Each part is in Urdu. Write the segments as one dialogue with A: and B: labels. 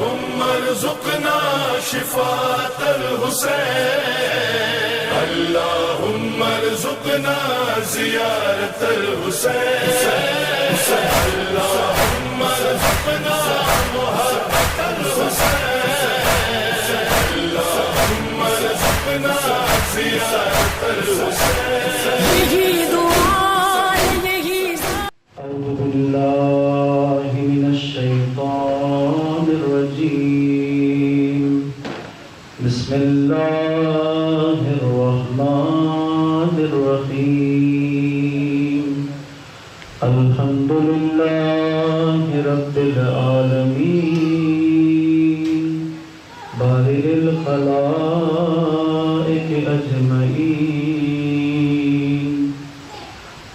A: اللهم ارزقنا شفاة الحسين اللهم ارزقنا زيارة الحسين اللهم ارزقنا محبة الحسين اللهم ارزقنا زيارة الحسين
B: أعوذ بالله من الشيطان الرجيم بسم الله الرحمن الرحيم الحمد لله رب العالمين بارئ الخلائق أجمعين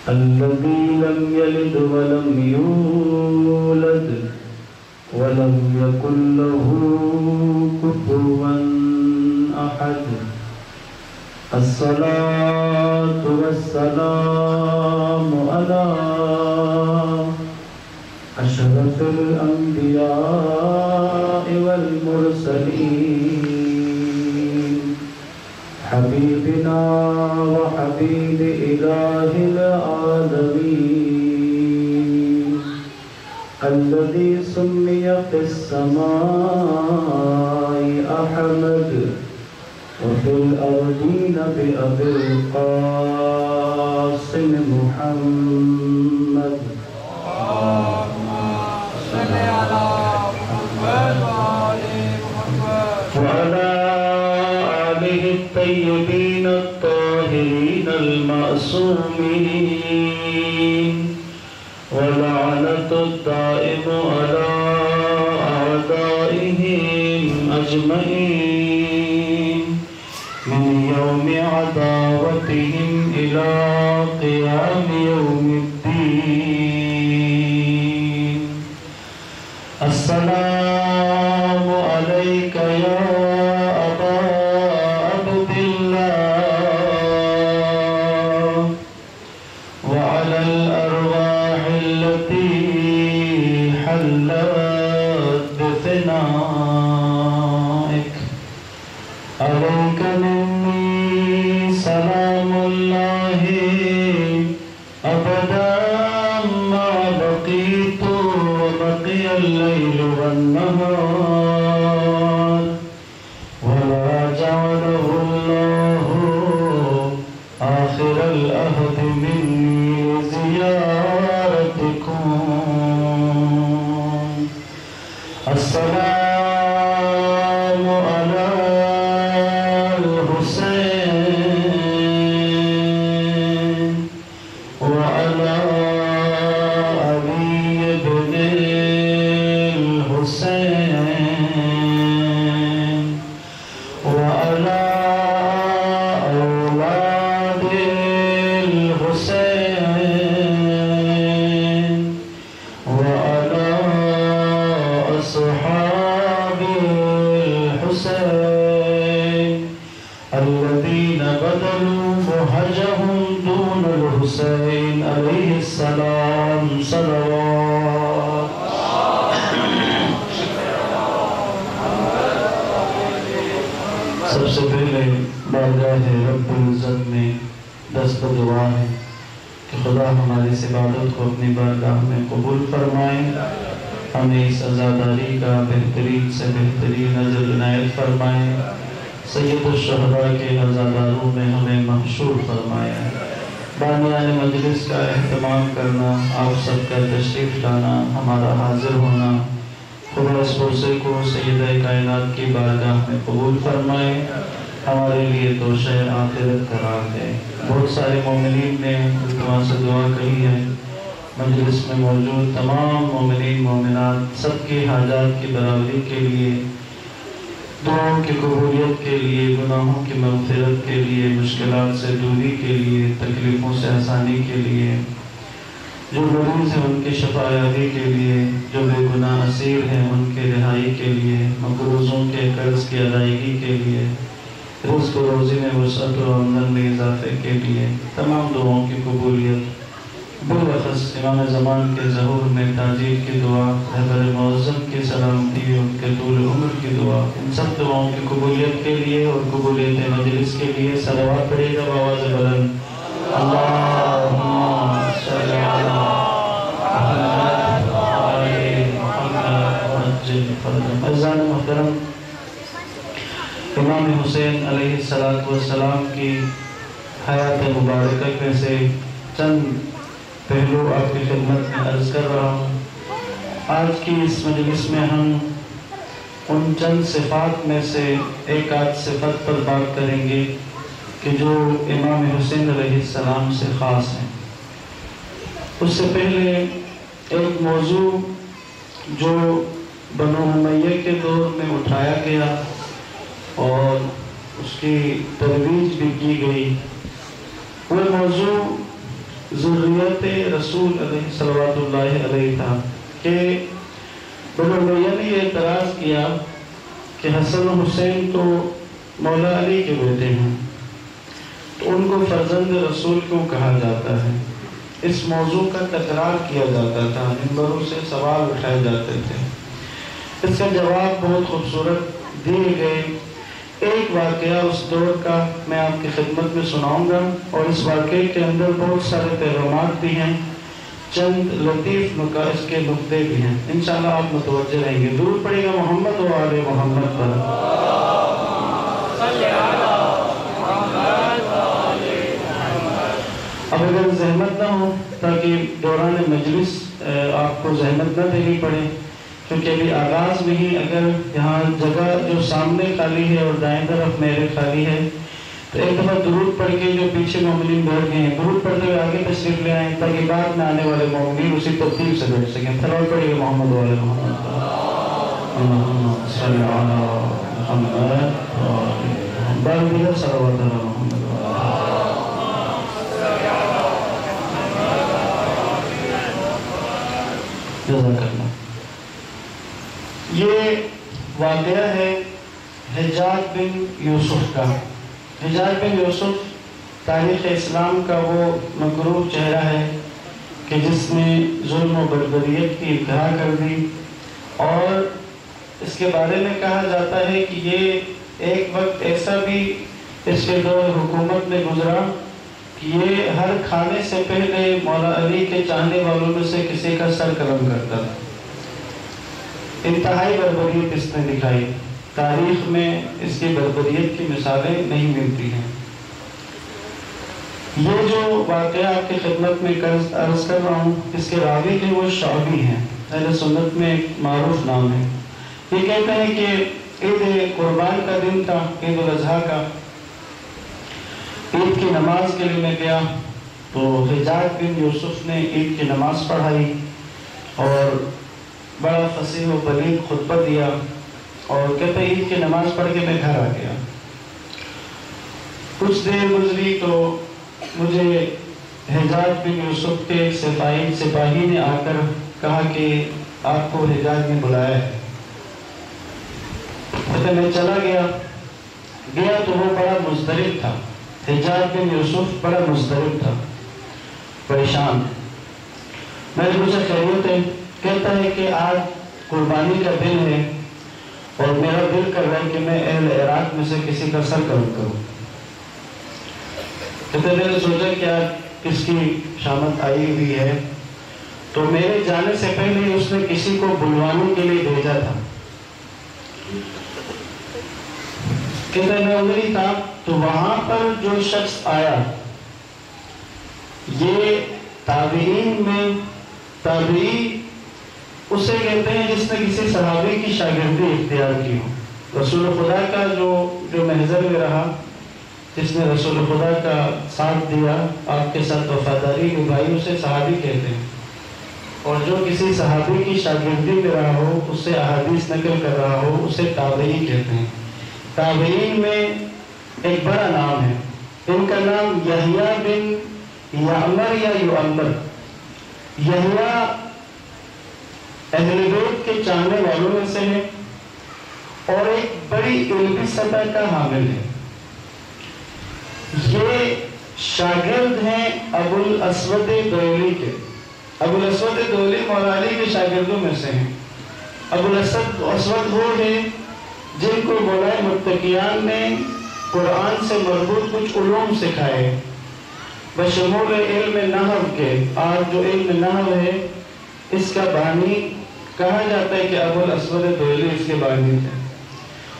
B: الذي لم يلد ولم يولد ولم يكن له كفوا أحد الصلاة والسلام على أشرف الأنبياء والمرسلين حبيبنا وحبيب إله العالمين الذي سمي في السماء أحمد وفي الأرضين بأبي القاسم محمد وعلى آله الطيبين الطاهرين المعصومين ولعنة الدائم على أعدائهم أجمعين من يوم عداوتهم إلى قيام يوم الدين السلام عليك يا أبا عبد الله وعلى الأرواح التي حلت بفنائك عليك مني سلام الله أبدا ما بقيت وبقي الليل والنهار ولا جعله الله آخر الأهد مني زيارتكم السلام على الحسين وعلى علي بن الحسين وعلى أولاد الحسين وعلى أصحاب الحسين الذين بذلوا مهجهم دون الحسين عليه السلام صلوات سب سے پہلے بارگاہ رب العزت میں دست دعا ہے کہ خدا ہماری اس عبادت کو اپنی بارگاہ میں قبول فرمائے ہمیں اس عزاداری کا بہترین سے بہترین اجر عنایت فرمائے سید الشہداء کے عزاداروں میں ہمیں محشور فرمایا بانیان مجلس کا اہتمام کرنا آپ سب کا تشریف لانا ہمارا حاضر ہونا خدا اس پرسے کو سیدہ کائنات کی بارگاہ میں قبول فرمائے ہمارے لیے توشہ آخرت قرار دے بہت سارے مومنین نے التماس سے دعا کہی ہے مجلس میں موجود تمام مومنین مومنات سب کی حاجات کی برابری کے لیے دعاؤں کی قبولیت کے لیے گناہوں کی مغفرت کے لیے مشکلات سے دوری کے لیے تکلیفوں سے آسانی کے لیے جو مریض ہیں ان کی شفایابی کے لیے جو بے گناہ اسیر ہیں ان کے رہائی کے لیے مقروضوں کے قرض کی ادائیگی کے لیے رزق و روزی میں وسعت و آمدن میں اضافے کے لیے تمام دعاؤں کی قبولیت بالخص امام زمان کے ظہور میں تاجیل کی دعا، رہبر معظم کی سلامتی، ان کے طول عمر کی دعا، ان سب دعاؤں کی قبولیت کے لیے اور قبولیت مجلس کے لیے صلوات پڑھے گا بآواز بلند۔ اللہم صلی علی محمد وآل محمد وعجل فرجهم۔ عزیزان محترم، امام حسین علیہ السلام کی حیات مبارکہ میں سے چند پہلو آپ کی خدمت میں عرض کر رہا ہوں۔ آج کی اس مجلس میں ہم ان چند صفات میں سے ایک آدھ صفت پر بات کریں گے کہ جو امام حسین علیہ السلام سے خاص ہیں۔ اس سے پہلے ایک موضوع جو بنو امیہ کے دور میں اٹھایا گیا اور اس کی ترویج بھی کی گئی، وہ موضوع ذریت رسول علیہ صلوات اللہ علیہ تھا کہ بنو امیہ نے یہ اعتراض کیا کہ حسن و حسین تو مولا علی کے بیٹے ہیں، تو ان کو فرزند رسول کیوں کہا جاتا ہے؟ اس موضوع کا تکرار کیا جاتا تھا، منبروں سے سوال اٹھائے جاتے تھے۔ اس کا جواب بہت خوبصورت دیے گئے۔ ایک واقعہ اس دور کا میں آپ کی خدمت میں سناؤں گا، اور اس واقعے کے اندر بہت سارے پیغامات بھی ہیں، چند لطیف اس کے نقطے بھی ہیں، انشاءاللہ آپ متوجہ رہیں گے۔ درود پڑے گا محمد و آل محمد پر۔ اب اگر زحمت نہ ہو، تاکہ دوران مجلس آپ کو زحمت نہ دینی پڑے، کیونکہ ابھی آغاز میں ہی اگر یہاں جگہ جو سامنے خالی ہے اور دائیں طرف میرے خالی ہے، تو ایک دفعہ درود پڑھ کے جو پیچھے مومنین بیٹھ گئے ہیں درود پڑھتے ہوئے آگے تشریف لے آئیں، تاکہ بعد میں آنے والے مومنین اسی ترتیب سے بیٹھ سکیں۔ تھلوٹ پڑھیے محمد و آل محمد۔ اللہم صلی علی محمد و آل محمد۔ بار دیگر صلوات علی محمد۔ جزاک اللہ۔ یہ واقعہ ہے حجاج بن یوسف کا۔ حجاج بن یوسف تاریخ اسلام کا وہ مغرور چہرہ ہے کہ جس نے ظلم و بربریت کی انتہا کر دی، اور اس کے بارے میں کہا جاتا ہے کہ یہ ایک وقت ایسا بھی اس کے دور حکومت میں گزرا کہ یہ ہر کھانے سے پہلے مولا علی کے چاہنے والوں میں سے کسی کا سر قلم کرتا تھا۔ انتہائی بربریت اس نے دکھائی، تاریخ میں اس کی بربریت کی مثالیں نہیں ملتی ہیں۔ یہ جو واقعہ آپ کی خدمت میں عرض کر رہا ہوں، اس کے راوی جو وہ شعبی ہیں، اہل سنت میں ایک معروف نام ہے۔ یہ کہتے ہیں کہ عید قربان کا دن تھا، عید الاضحیٰ کا، عید کی نماز کے لیے میں گیا تو حجاج بن یوسف نے عید کی نماز پڑھائی اور بڑا فصیح و بلیغ خطبہ دیا، اور کہتے ہیں عید کی نماز پڑھ کے میں گھر آ گیا۔ کچھ دیر گزری تو مجھے حجاج بن یوسف کے سپاہی نے آ کر کہا کہ آپ کو حجاج نے بلایا ہے۔ کہتے میں چلا گیا تو وہ بڑا مضطرب تھا، حجاج بن یوسف بڑا مضطرب تھا، پریشان۔ میں نے پوچھا خیریت ہے؟ کہتا ہے کہ آج قربانی کا دن ہے اور میرا دل کر رہا ہے کہ میں اہل عراق میں سے کسی کا سر قلم کروں۔ کہتے میں نے سوچا کہ آج کس کی شامت آئی ہوئی ہے، تو میرے جانے سے پہلے اس نے کسی کو بلوانے کے لیے بھیجا تھا۔ کہتے میں ادھر ہی تھا تو وہاں پر جو شخص آیا، یہ تابعین میں تابعی اسے کہتے ہیں جس نے کسی صحابی کی شاگردی اختیار کی ہو۔ رسول خدا کا جو محضر میں رہا، جس نے رسول خدا کا ساتھ دیا، آپ کے ساتھ وفاداری نبھائی، اسے صحابی کہتے ہیں، اور جو کسی صحابی کی شاگردی میں رہا ہو، اس سے احادیث نقل کر رہا ہو، اسے تابعی کہتے ہیں۔ تابعین میں ایک بڑا نام ہے، ان کا نام یحییٰ بن یعمر یا یعمر۔ یحییٰ اہل بیت کے چاہنے والوں میں سے ہے اور ایک بڑی علمی سطح کا حامل ہے۔ یہ شاگرد ہیں ابو الاسود دولی کے. ابو الاسود دولی مولا علی کے شاگردوں میں سے ہیں. ابو الاسود وہ ہیں جن کو مولا متقیان نے قرآن سے مربوط کچھ علوم سکھائے بشمول علم نحو کے. اور جو علم نحو ہے اس کا بانی کہا جاتا ہے کہ ابو الاسود دولی اس کے بانی تھے.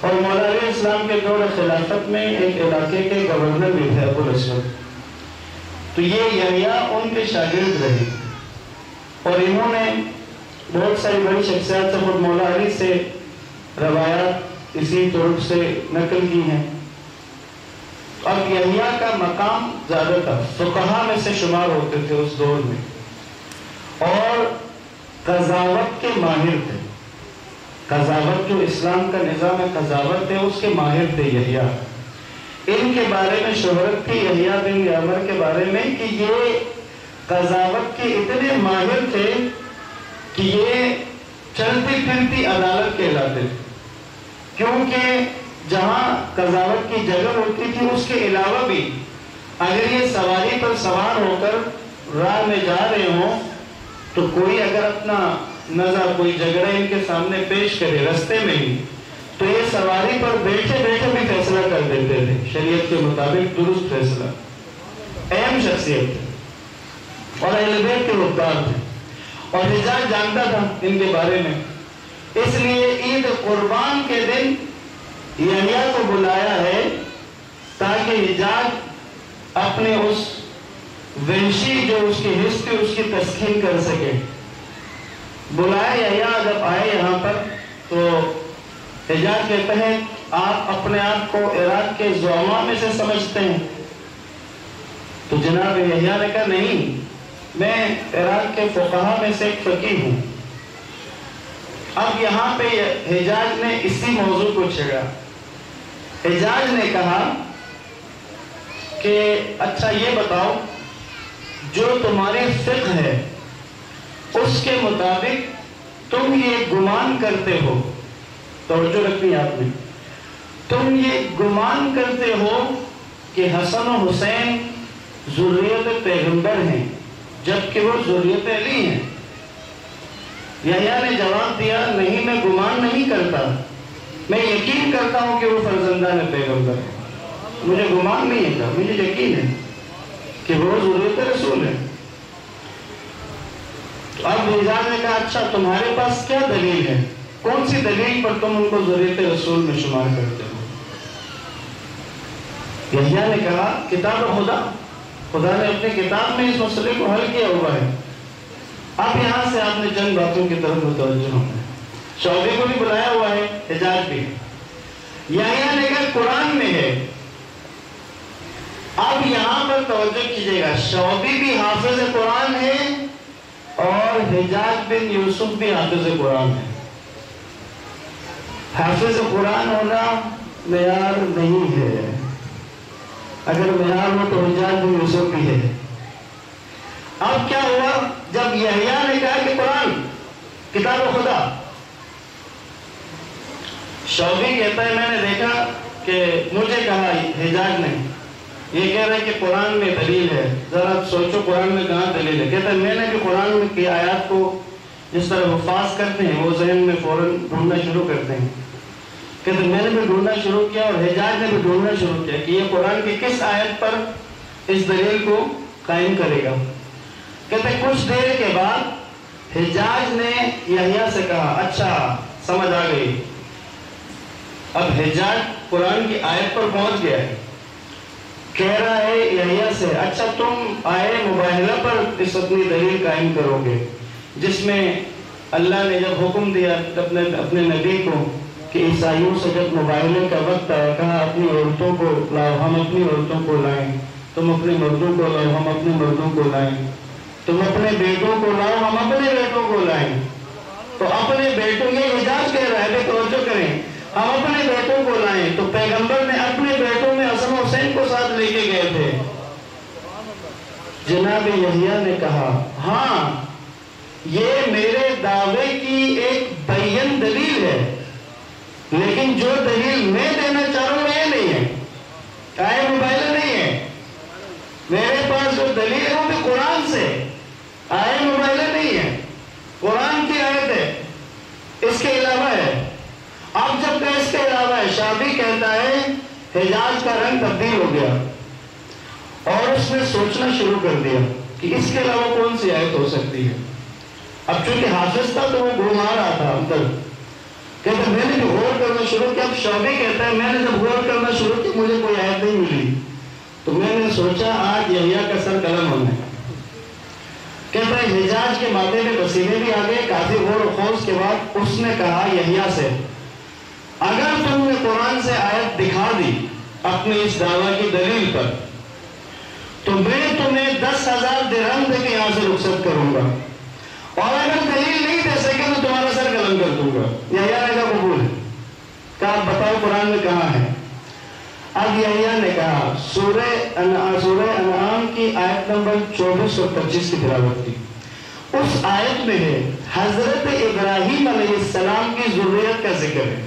B: اور مولا علیہ السلام کے دور خلافت میں ایک علاقے کے گورنر بھی تھے ابو الاسود. تو یہ یحییٰ ان کے شاگرد رہے اور انہوں نے بہت ساری بڑی شخصیات سے خود مولا علی سے روایات اسی طرق سے نقل کی ہیں. اب یحییٰ کا مقام زیادہ تھا، فقہا میں سے شمار ہوتے تھے اس دور میں، اور قضاوت کے ماہر تھے. قضاوت جو اسلام کا نظام ہے قضاوت ہے اس کے ماہر تھے یحییٰ. ان کے بارے میں شہرت تھی یحییٰ بن یعمر کے بارے میں کہ یہ قضاوت کے اتنے ماہر تھے کہ یہ چلتی پھرتی عدالت کہلاتے تھے. کیونکہ جہاں قضاوت کی جگہ ہوتی تھی اس کے علاوہ بھی اگر یہ سواری پر سوار ہو کر راہ میں جا رہے ہوں تو کوئی اگر اپنا نظر کوئی جھگڑا ان کے سامنے پیش کرے رستے میں ہی تو یہ سواری پر بیٹھے بیٹھے بھی فیصلہ کر دیتے تھے شریعت کے مطابق درست فیصلہ. اہم شخصیت تھے اور اہل بیت کے مقدار تھے اور حجاج جانتا تھا ان کے بارے میں. اس لیے عید قربان کے دن یحییٰ کو بلایا ہے تاکہ حجاج اپنے اس وحشی جو اس کی حس تھی اس کی تسکین کر سکے. بلایا یحییٰ جب آئے یہاں پر تو حجاج کہتے ہیں آپ اپنے آپ کو عراق کے زعماء میں سے سمجھتے ہیں؟ تو جناب یحییٰ نے کہا نہیں، میں عراق کے فقہا میں سے ایک فقیہ ہوں. اب یہاں پہ حجاج نے اسی موضوع کو چھیڑا. حجاج نے کہا کہ اچھا یہ بتاؤ جو تمہاری فقہ ہے اس کے مطابق تم یہ گمان کرتے ہو، توجہ رکھنی آپ نے، تم یہ گمان کرتے ہو کہ حسن و حسین ذریت پیغمبر ہیں جبکہ وہ ذریت علی ہیں. یحییٰ نے جواب دیا نہیں، میں گمان نہیں کرتا، میں یقین کرتا ہوں کہ وہ فرزندان پیغمبر ہیں. مجھے گمان نہیں ہے، مجھے یقین ہے کہ وہ ذریت رسول ہے. اب حجاج نے کہا اچھا تمہارے پاس کیا دلیل ہے، کون سی دلیل پر تم ان کو ذریت رسول میں شمار کرتے ہو؟ یحییٰ نے کہا کتاب خدا، خدا نے اپنے کتاب میں اس مسئلے کو حل کیا ہوا ہے. اب یہاں سے آپ نے چند باتوں کی طرف متوجہ ہونا ہے. شعبی کو بھی بلایا ہوا ہے، حجاج بھی. یحییٰ نے کہا قرآن میں ہے. اب یہاں پر توجہ کیجئے گا، شعبی بھی حافظ قرآن ہے اور حجاج بن یوسف بھی حافظ قرآن ہے. حافظ قرآن ہونا معیار نہیں ہے، اگر معیار ہو تو حجاج بن یوسف بھی ہے. اب کیا ہوا جب یحییٰ نے کہا کہ قرآن کتاب خدا، شعبی کہتا ہے میں نے دیکھا کہ مجھے کہا حجاج نے یہ کہہ رہا ہے کہ قرآن میں دلیل ہے، ذرا سوچو قرآن میں کہاں دلیل ہے. کہتا ہے میں نے بھی قرآن میں کی آیات کو جس طرح حفاظ کرتے ہیں وہ ذہن میں فوراً ڈھونڈنا شروع کرتے ہیں. کہتے ہیں میں نے بھی ڈھونڈنا شروع کیا اور حجاج نے بھی ڈھونڈنا شروع کیا کہ یہ قرآن کی کس آیت پر اس دلیل کو قائم کرے گا. کہتے ہیں کچھ دیر کے بعد حجاج نے یحییٰ سے کہا اچھا سمجھ آ گئی. اب حجاج قرآن کی آیت پر پہنچ گیا ہے، کہہ رہا ہے یحییٰ سے اچھا تم آئے مباہلہ پر اس اپنی دلیل قائم کرو گے جس میں اللہ نے جب حکم دیا اپنے نبی کو کہ عیسائیوں سے جب مباہلے کا وقت آیا کہا اپنی عورتوں کو لاؤ، ہم اپنی عورتوں کو لائیں، تم اپنے مردوں کو لاؤ، ہم اپنے مردوں کو لائیں، تم اپنے بیٹوں کو لاؤ، ہم اپنے بیٹوں کو لائیں. تو اپنے بیٹوں، یہ حجاج کہہ رہا ہے، توجہ کریں، ہم اپنے بیٹوں کو لائیں. تو پیغمبر نے اپنے بیٹوں میں حسن و حسین کو ساتھ لے کے گئے تھے. جناب یحییٰ نے کہا ہاں یہ میرے دعوے کی ایک بین دلیل ہے، لیکن جو دلیل میں دینا چاہ رہا ہوں یہ نہیں ہے، قائم مباہلہ نہیں ہے. دلیل ہے وہ بھی قرآن سے، آئے موبائل نہیں ہے، قرآن کی آیت ہے، اس کے علاوہ ہے۔ اب جب کہ اس کے علاوہ ہے، شابی کہتا ہے حجاز کا رنگ تبدیل ہو گیا اور اس نے سوچنا شروع کر دیا کہ اس کے علاوہ کون سی آیت ہو سکتی ہے۔ اب چونکہ حافظ تھا تو وہ گھوما رہا تھا اندر، کہتا میں نے جو غور کرنا شروع کیا، اب شعبی کہتا ہے میں نے جب غور کرنا شروع کیا مجھے کوئی آیت نہیں ملی، تو میں نے سوچا آج یحییٰ کا سر قلم ہونا ہے۔ کہتا ہے حجاج کے ماتھے میں پسینے بھی آ گئے، کافی غور و خوض کے بعد اس نے کہا یحییٰ سے اگر تم نے قرآن سے آیت دکھا دی اپنے اس دعویٰ کی دلیل پر تو میں تمہیں 10,000 درہم دے کے یہاں سے رخصت کروں گا، اور اگر دلیل نہیں دے سکے تو تمہارا سر قلم کر دوں گا۔ یحییٰ نے کہا قبول ہے۔ کہا بتاؤ قرآن میں کہاں ہے؟ اب یحییٰ نے کہا سورہ انعام کی آیت نمبر 24 اور 25 کی تلاوت کی۔ اس آیت میں ہے حضرت ابراہیم علیہ السلام کی ذریت کا ذکر ہے۔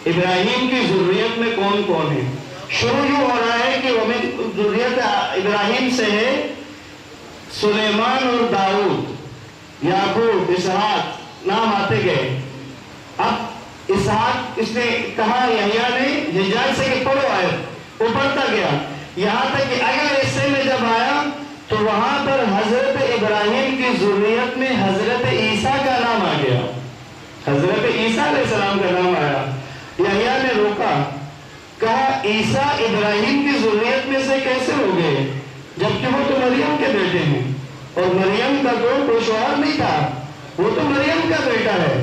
B: ابراہیم کی ذریت میں کون کون ہے؟ شروع یوں ہو رہا ہے کہ ذریت ابراہیم سے ہے سلیمان اور داؤد، یعقوب، اسحاق، نام آتے گئے۔ اب اسحاق اس نے کہا یحییٰ نے حجاز سے کہ پڑھو آیت، وہ پڑھتا گیا یہاں تک کہ اگلے حصے میں جب آیا تو وہاں پر حضرت ابراہیم کی ذریت میں حضرت عیسیٰ کا نام آ گیا، حضرت عیسیٰ علیہ السلام کا نام آیا۔ یحییٰ نے روکا، کہا عیسیٰ ابراہیم کی ذریت میں سے کیسے ہو گئے جبکہ وہ تو مریم کے بیٹے ہیں، اور مریم کا تو کوئی شوہر نہیں تھا، وہ تو مریم کا بیٹا ہے۔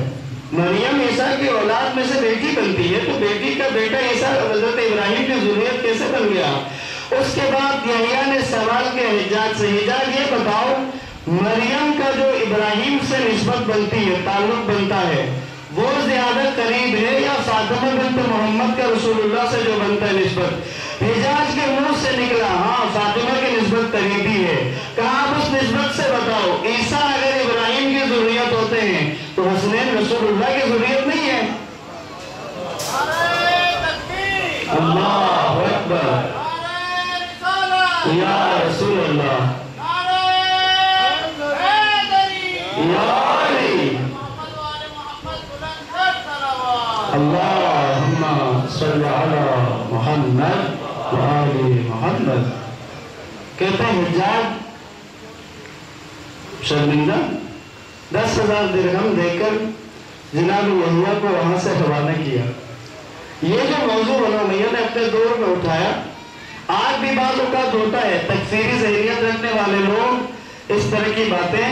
B: مریم عیسیٰ کی اولاد میں سے بیٹی بنتی ہے، تو بیٹی کا بیٹا عیسیٰ حضرت ابراہیم کی ذریت کیسے بن گیا؟ اس کے بعد یحییٰ نے سوال کیا حجاج سے، حجاج یہ بتاؤ مریم کا جو ابراہیم سے نسبت بنتی ہے، تعلق بنتا ہے، وہ زیادہ قریب ہے یا فاطمہ بنت محمد کا رسول اللہ سے جو بنتا ہے نسبت؟ حجاج کے منہ سے نکلا ہاں فاطمہ کی نسبت قریبی ہے۔ کہا آپ اس نسبت سے بتاؤ عیسیٰ اگر ابراہیم کی ذریت ہوتے ہیں تو حسنین رسول اللہ کی ذریت نہیں ہے؟ اللہ اکبر، یا رسول اللہ، یا علی، اللہم صلی علی محمد وآل محمد۔ کہتے ہیں حجاج شرمندہ 10,000 درہم دے کر جناب یحییٰ کو وہاں سے روانہ کیا۔ یہ جو موضوع بنو امیہ نے اپنے دور میں اٹھایا، آج بھی بعض اوقات ہوتا ہے تکفیری ذہنیت رکھنے والے لوگ اس طرح کی باتیں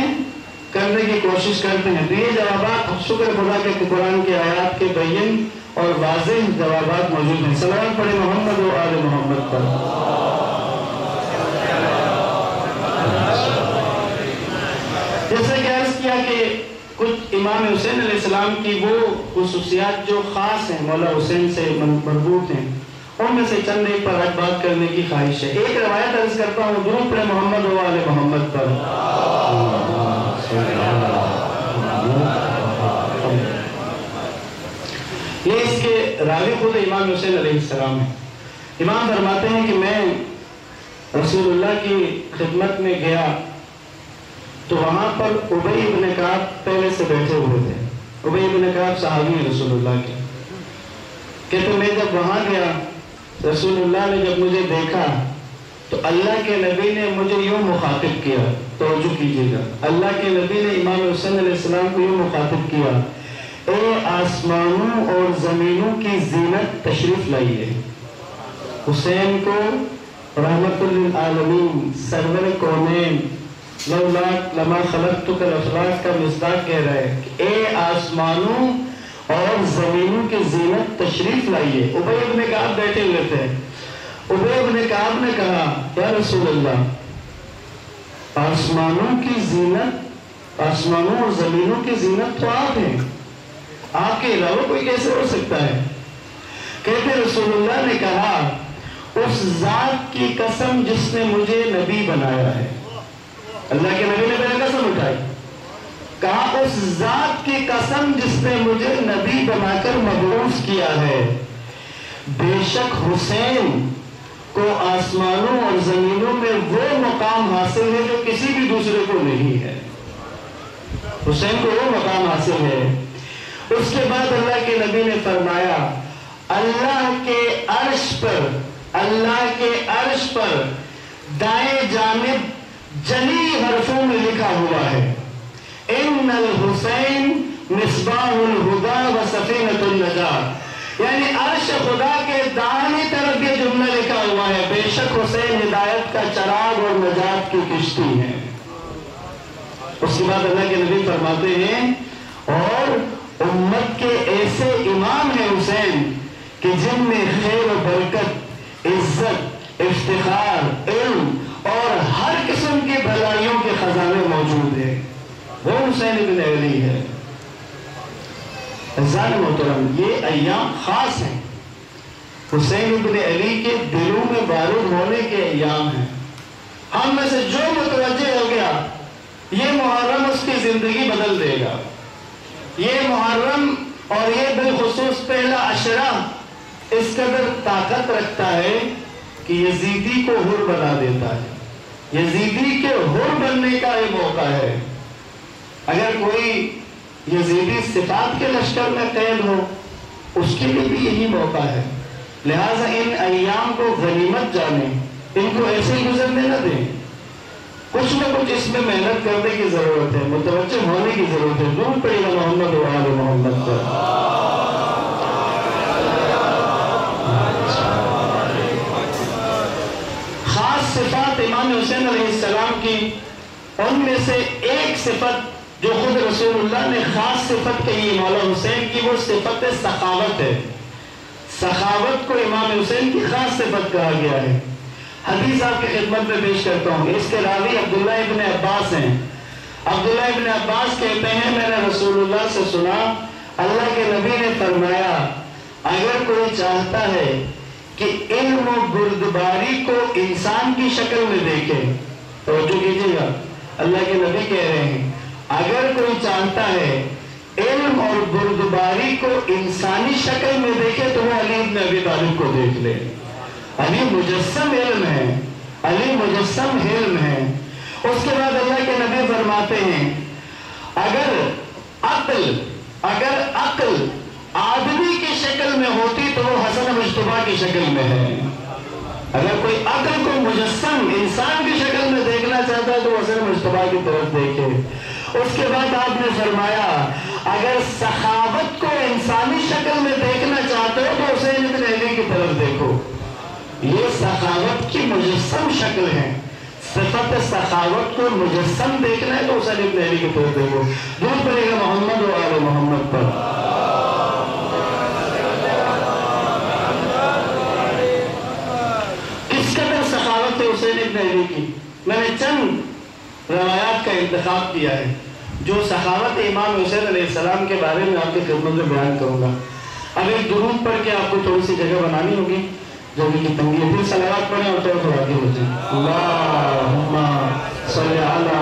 B: کرنے کی کوشش کرتے ہیں، تو یہ جوابات شکر خدا کے قرآن کی آیات کے بین اور واضح جوابات موجود ہیں۔ صلوات پڑھیں محمد و آل محمد پر۔ جیسے کہ عرض کیا کہ کچھ امام حسین علیہ السلام کی وہ خصوصیات جو خاص ہیں، مولا حسین سے مربوط ہیں، ان میں سے چند ایک پر آج بات کرنے کی خواہش ہے۔ ایک روایت عرض کرتا ہوں، درود پڑھیں محمد و آل محمد پر۔ یہ اس کے راوی خود امام حسین علیہ السلام ہیں۔ امام فرماتے ہیں کہ میں رسول اللہ کی خدمت میں گیا تو وہاں پر ابی ابن کعب پہلے سے بیٹھے ہوئے تھے۔ ابی ابن کعب صحابی ہیں رسول اللہ کے۔ کہتے میں جب وہاں گیا رسول اللہ نے جب مجھے دیکھا تو اللہ کے نبی نے مجھے یوں مخاطب کیا، توجہ کیجیے گا، اللہ کے نبی نے امام حسین علیہ السلام کو یوں مخاطب کیا، اے آسمانوں اور زمینوں کی زینت تشریف لائیے۔ حسین کو رحمت للعالمین، سرور کونین، لولاک لما خلقتک الافلاک کا مصداق کہہ رہا ہے کہ اے آسمانوں اور زمینوں کی زینت تشریف لائیے۔ ابی ابن کعب بیٹھے ہوئے تھے۔ ابی ابن کعب نے کہا یا رسول اللہ، آسمانوں کی زینت، آسمانوں اور زمینوں کی زینت تو آپ ہیں، آپ کے علاوہ کوئی کیسے ہو سکتا ہے؟ کہتے رسول اللہ نے کہا اس ذات کی قسم جس نے مجھے نبی بنایا ہے۔ اللہ کے نبی نے پہلے قسم اٹھائی، کہا اس ذات کی قسم جس نے مجھے نبی بنا کر مبعوث کیا ہے، بے شک حسین کو آسمانوں اور زمینوں میں وہ مقام حاصل ہے جو کسی بھی دوسرے کو نہیں ہے. حسین کو وہ مقام حاصل ہے. اس کے بعد اللہ کے نبی نے فرمایا اللہ کے عرش پر دائیں جانب جلی حرفوں میں لکھا ہوا ہے ان الحسین مصباح الہدا و سفینۃ النجات. یعنی عرش خدا کے دائیں طرف یہ جملہ لکھا ہوا ہے بے شک حسین ہدایت کا چراغ اور نجات کی کشتی ہے. اس کے بعد اللہ کے نبی فرماتے ہیں اور امت کے ایسے امام ہیں حسین کہ جن میں خیر و برکت، عزت، افتخار، علم اور ہر قسم کی بھلائیوں کے خزانے موجود ہیں. وہ حسین ابن علی ہے. عزیزان محترم، یہ ایام خاص ہیں. حسین ابن علی کے دلوں میں بارود ہونے کے ایام ہیں. ہم میں سے جو متوجہ ہو گیا یہ محرم اس کی زندگی بدل دے گا. یہ محرم اور یہ بالخصوص پہلا عشرہ اس قدر طاقت رکھتا ہے کہ یزیدی کو حر بنا دیتا ہے. یزیدی کے حر بننے کا یہ موقع ہے. اگر کوئی یزیدی صفات کے لشکر میں قید ہو اس کے لیے بھی یہی موقع ہے. لہٰذا ان ایام کو غنیمت جانیں، ان کو ایسے ہی گزرنے نہ دیں. کچھ نہ کچھ اس میں محنت کرنے کی ضرورت ہے، متوجہ ہونے کی ضرورت ہے. درود پڑھیے گا محمد و آل محمد پر. خاص صفات امام حسین علیہ السلام کی، ان میں سے ایک صفت جو خود رسول اللہ نے خاص صفت کہی مولا حسین کی، وہ صفت سخاوت ہے. سخاوت کو امام حسین کی خاص صفت کہا گیا ہے. حدیث آپ کی خدمت میں پیش کرتا ہوں. اس کے راوی عبداللہ ابن عباس ہیں. عبداللہ ابن عباس کہتے ہیں میں نے رسول اللہ سے سنا اللہ کے نبی نے فرمایا اگر کوئی چاہتا ہے کہ علم و بردباری کو انسان کی شکل میں دیکھے، توجہ کیجیے گا، اللہ کے نبی کہہ رہے ہیں اگر کوئی چاہتا ہے علم اور بردباری کو انسانی شکل میں دیکھے تو وہ علی ابن ابی طالب کو دیکھ لے. علی مجسم علم ہے، علی مجسم علم ہے. اس کے بعد اللہ کے نبی فرماتے ہیں اگر عقل آدمی کی شکل میں ہوتی تو وہ حسن مجتبیٰ کی شکل میں ہے. اگر کوئی عقل کو مجسم انسان کی شکل میں دیکھنا چاہتا ہے تو حسن مجتبیٰ کی طرف دیکھے. اس کے بعد آپ نے فرمایا اگر سخاوت کو انسانی شکل میں دیکھنا چاہتے ہو تو حسین ابن علی کی طرف دیکھو. یہ سخاوت کی مجسم شکل ہے. صفت سخاوت کو مجسم دیکھنا ہے تو حسین ابن علی کی طرف دیکھو. درود پڑھیے گا محمد و آل محمد پر. کس قدر سخاوت ہے حسین ابن علی کی. میں نے چند روایات کا انتخاب کیا ہے جو سخاوت امام حسین علیہ السلام کے بارے میں آپ کی خدمت میں بیان کروں گا. اب ایک درود پڑھ کے آپ کو تھوڑی سی جگہ بنانی ہوگی جو بھی کی تنگی ہے. پھر صلوات پڑھیں اور تھوڑا آگے ہو جائیں. اللہم صلی علی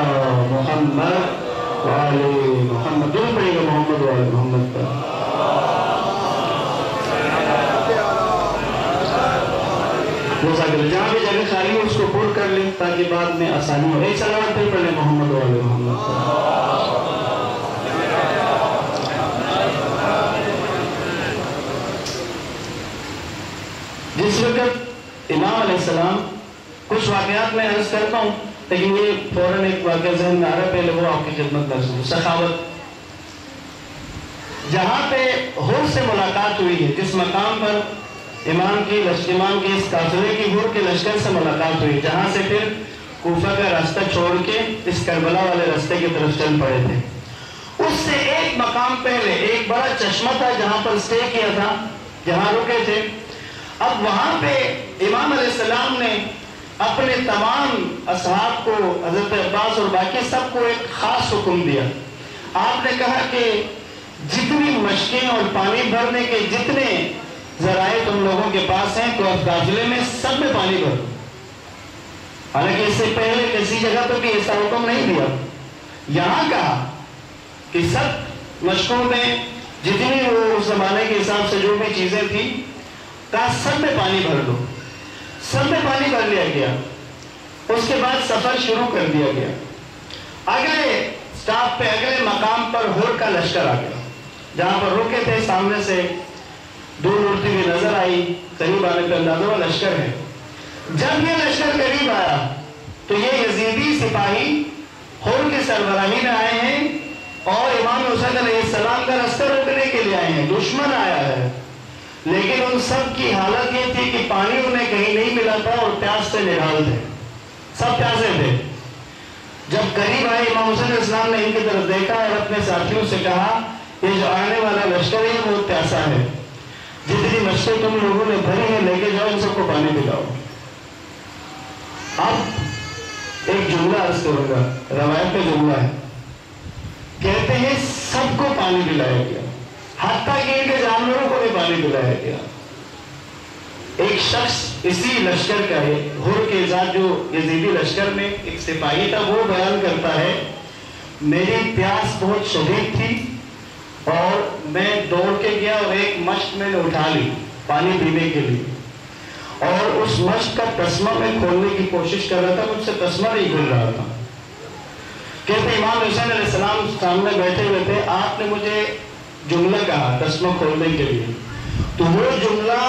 B: محمد وآل محمد. درود پڑھیے گا محمد وآل محمد پر. جہاں بھی جگہ خالی ہو اس کو پور کر لیں تاکہ بعد میں آسانی ہو. ایک صلوات پھر پڑھ لیں محمد وآل محمد پر. جس وقت امام علیہ السلام کچھ واقعات میں عرض کرتا ہوں لیکن یہ فوراً ایک واقعہ ذہن میں آ رہا ہے، پہلے وہ آپ کی خدمت میں سنوں. سخاوت جہاں پہ حر سے ملاقات ہوئی ہے، جس مقام پر امام کی اس قافلے کی حر کے لشکر سے ملاقات ہوئی، جہاں سے پھر کوفہ کا راستہ چھوڑ کے اس کربلا والے راستے کی طرف چل پڑے تھے، اس سے ایک مقام پہلے ایک بڑا چشمہ تھا جہاں پر اسٹے کیا تھا، جہاں رکے تھے. اب وہاں پہ امام علیہ السلام نے اپنے تمام اصحاب کو، حضرت عباس اور باقی سب کو ایک خاص حکم دیا. آپ نے کہا کہ جتنی مشقیں اور پانی بھرنے کے جتنے ذرائع تم لوگوں کے پاس ہیں تو اب قافلے میں سب میں پانی بھرو. حالانکہ اس سے پہلے کسی جگہ پہ بھی ایسا حکم نہیں دیا. یہاں کہا کہ سب مشقوں میں جتنی وہ اس زمانے کے حساب سے جو بھی چیزیں تھیں کہا سب میں پانی بھر دو. سب میں پانی بھر لیا گیا. اس کے بعد سفر شروع کر دیا گیا. اگلے سٹاپ پہ اگلے مقام پر ہور کا لشکر آ گیا. جہاں پر رکے تھے سامنے سے دور اڑتی ہوئی نظر آئی. قریب آنے پہ اندازہ ہوا لشکر ہے. جب یہ لشکر قریب آیا تو یہ یزیدی سپاہی ہور کی سربراہی میں آئے ہیں اور امام حسین علیہ السلام کا رستہ روکنے کے لیے آئے ہیں. دشمن آیا ہے. لیکن ان سب کی حالت یہ تھی کہ پانی انہیں کہیں نہیں ملا تھا اور پیاس سے نڈال تھے. سب پیاسے تھے. جب قریب آئے امام حسین علیہ السلام نے ان کی طرف دیکھا اور اپنے ساتھیوں سے کہا یہ جو آنے والا لشکر ہے بہت پیاسا ہے. جتنی مشقیں تم لوگوں نے بھری ہیں لے کے جاؤ ان سب کو پانی پلاؤ. اب ایک جملہ عرض کروں گا, روایت کا جملہ ہے. کہتے ہیں سب کو پانی پلایا گیا, حتیٰ کہ ان کے جانوروں کو بھی پانی پلایا گیا. ایک شخص اسی لشکر کا ہے, ہور کے ذات جو یزیدی لشکر میں ایک سپاہی تھا, وہ بیان کرتا ہے میری پیاس بہت شدید تھی اور میں دوڑ کے گیا اور ایک مشک میں نے اٹھا لی پانی پینے کے لیے, اور اس مشک کا تسمہ میں کھولنے کی کوشش کر رہا تھا, مجھ سے تسمہ نہیں کھل رہا تھا. کہتے امام حسین علیہ السلام سامنے بیٹھے ہوئے تھے, آپ نے مجھے جملہ کہا تسمہ کھولنے کے لیے, تو وہ جملہ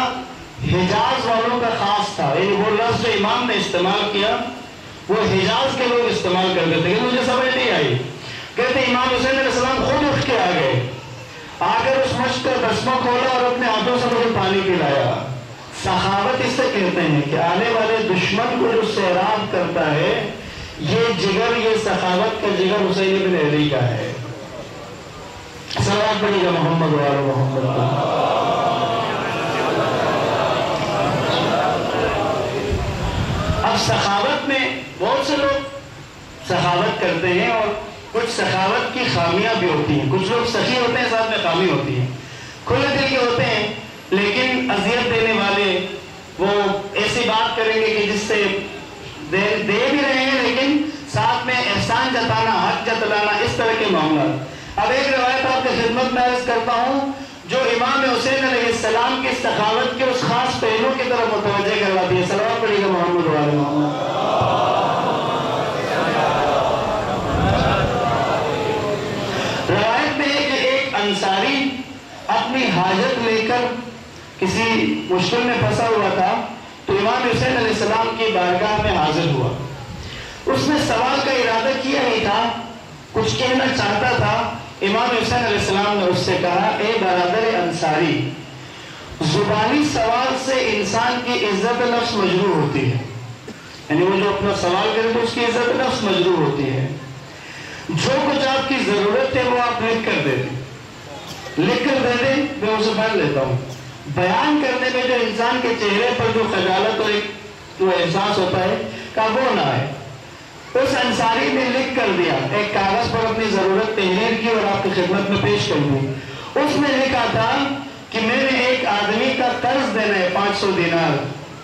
B: حجاز والوں کا خاص تھا. یعنی وہ لفظ جو امام نے استعمال کیا وہ حجاز کے لوگ استعمال کرتے تھے. مجھے سمجھ نہیں آئی. کہتے امام حسین علیہ السلام خود اٹھ کے آ گئے, آ کر اس مشک کا تسمہ کھولا اور اپنے ہاتھوں سے مجھے پانی پلایا. سخاوت اس سے کہتے ہیں کہ آنے والے دشمن کو جو سیراب کرتا ہے, یہ جگر, یہ سخاوت کا جگر حسین بن علی کا ہے. صلوات پڑھیے گا محمد و آل محمد. اب سخاوت میں بہت سے لوگ سخاوت کرتے ہیں اور کچھ سخاوت کی خامیاں بھی ہوتی ہیں. کچھ لوگ سخی ہوتے ہیں, ساتھ میں خامی ہوتی ہے. کھلے دل کے ہوتے ہیں لیکن اذیت دینے والے وہ ایسی بات کریں گے کہ جس سے دے بھی رہے ہیں لیکن ساتھ میں احسان جتانا, حق جتلانا, اس طرح کے معاملات. اب ایک روایت آپ کی خدمت میں عرض کرتا ہوں جو امام حسین علیہ السلام کی سخاوت کے اس خاص پہلو کی طرف متوجہ کرواتی ہے. صلوات پڑھیے گا محمد و آل محمد. روایت میں ہے کہ ایک انصاری اپنی حاجت لے کر کسی مشکل میں پھنسا ہوا تھا تو امام حسین علیہ السلام کی بارگاہ میں حاضر ہوا. اس نے سوال کا ارادہ کیا ہی تھا, کچھ کہنا چاہتا تھا. امام حسین علیہ السلام نے اس سے کہا اے برادر انصاری, زبانی سوال سے انسان کی عزت نفس مجروح ہوتی ہے. یعنی وہ جو اپنا سوال کرے تو اس کی عزت نفس مجروح ہوتی ہے. جو کچھ آپ کی ضرورت ہے وہ آپ لکھ کر دے دیں, لکھ کر دے دیں, میں اسے پڑھ لیتا ہوں. بیان کرنے میں جو انسان کے چہرے پر جو خجالت اور ایک جو احساس ہوتا ہے کہ وہ نہ آئے. اس انصاری نے لکھ کر دیا, ایک کاغذ پر اپنی ضرورت تحریر کی اور آپ کی خدمت میں پیش کر دی. اس نے لکھا تھا کہ میں نے ایک آدمی کا قرض دینا ہے 500 دینار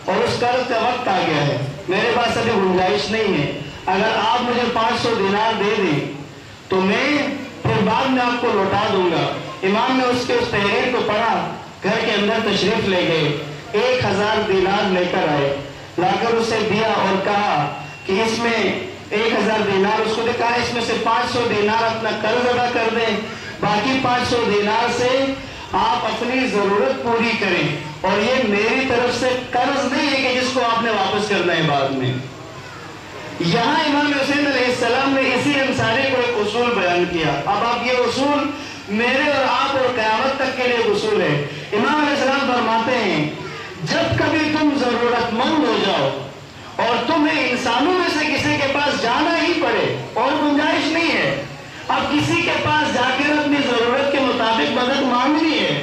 B: اور اس قرض کا وقت آ گیا ہے, میرے پاس ابھی گنجائش نہیں ہے. اگر آپ مجھے 500 دینار دے دیں تو میں پھر بعد میں آپ کو لوٹا دوں گا. امام نے اس تحریر کو پڑھا, گھر کے اندر تشریف لے گئے, 1000 دینار لے کر آئے, لا کر اسے دیا اور کہا کہ اس میں 1000 دینار, اس کو کہا اس میں سے 500 دینار اپنا قرض ادا کر دیں, باقی 500 دینار سے آپ اپنی ضرورت پوری کریں, اور یہ میری طرف سے قرض نہیں ہے کہ جس کو آپ نے واپس کرنا ہے بعد میں. یہاں امام حسین علیہ السلام نے اسی انصاری کو ایک اصول بیان کیا. اب آپ یہ اصول میرے اور آپ اور قیامت تک کے لیے اصول ہے. امام علیہ السلام فرماتے ہیں جب کبھی تم ضرورت مند ہو جاؤ اور تمہیں انسانوں میں سے کسی کے پاس جانا ہی پڑے اور گنجائش نہیں ہے, اب کسی کے پاس جا کر اپنی ضرورت کے مطابق مدد مانگنی ہے,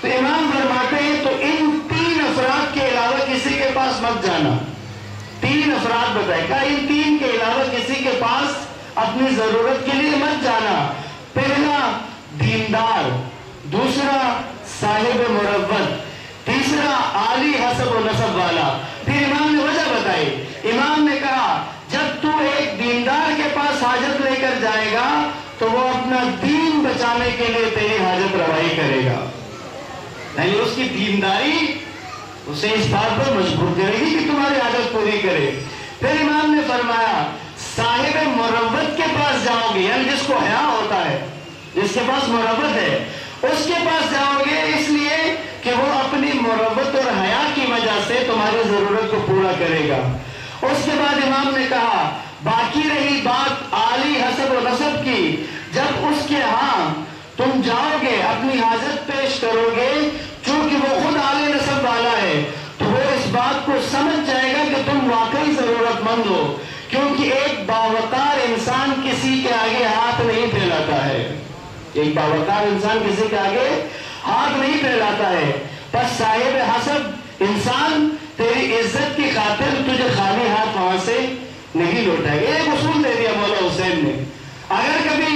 B: تو امام فرماتے ہیں تو ان 3 افراد کے علاوہ کسی کے پاس مت جانا. 3 افراد بتائے, کہا ان 3 کے علاوہ کسی کے پاس اپنی ضرورت کے لیے مت جانا. پہلا دیندار, دوسرا صاحب مروت, تیسرا عالی حسب و نسب والا. پھر امام نے وجہ بتائی. امام نے کہا جب تو ایک دیندار کے پاس حاجت لے کر جائے گا تو وہ اپنا دین بچانے کے لیے تیری حاجت روائی کرے گا. یعنی اس کی دینداری اسے اس بات پر مجبور کرے گی کہ تمہاری حاجت پوری کرے۔ پھر امام نے فرمایا صاحب مروت کے پاس جاؤ گے، یعنی جس کو حیا ہوتا ہے، جس کے پاس مروت ہے، اس کے پاس جاؤ گے اس لیے کہ وہ اپنی مروت اور حیا کی وجہ سے تمہاری ضرورت کو پورا کرے گا۔ اس کے بعد امام نے کہا باقی رہی بات عالی حسب و نسب کی، جب اس کے ہاں تم جاؤ گے اپنی حاجت پیش کرو گے، چونکہ وہ خود عالی نسب والا ہے تو وہ اس بات کو سمجھ جائے گا کہ تم واقعی ضرورت مند ہو، کیونکہ ایک باوقار انسان کسی کے آگے ہاتھ نہیں پھیلاتا ہے، ایک باوقار انسان کسی کے آگے ہاتھ نہیں پھیلاتا ہے۔ پس صاحب حسب انسان تیری عزت کی خاطر تجھے خالی ہاتھ وہاں سے نہیں لوٹائے گا۔ ایک اصول دے دیا مولا حسین نے، اگر کبھی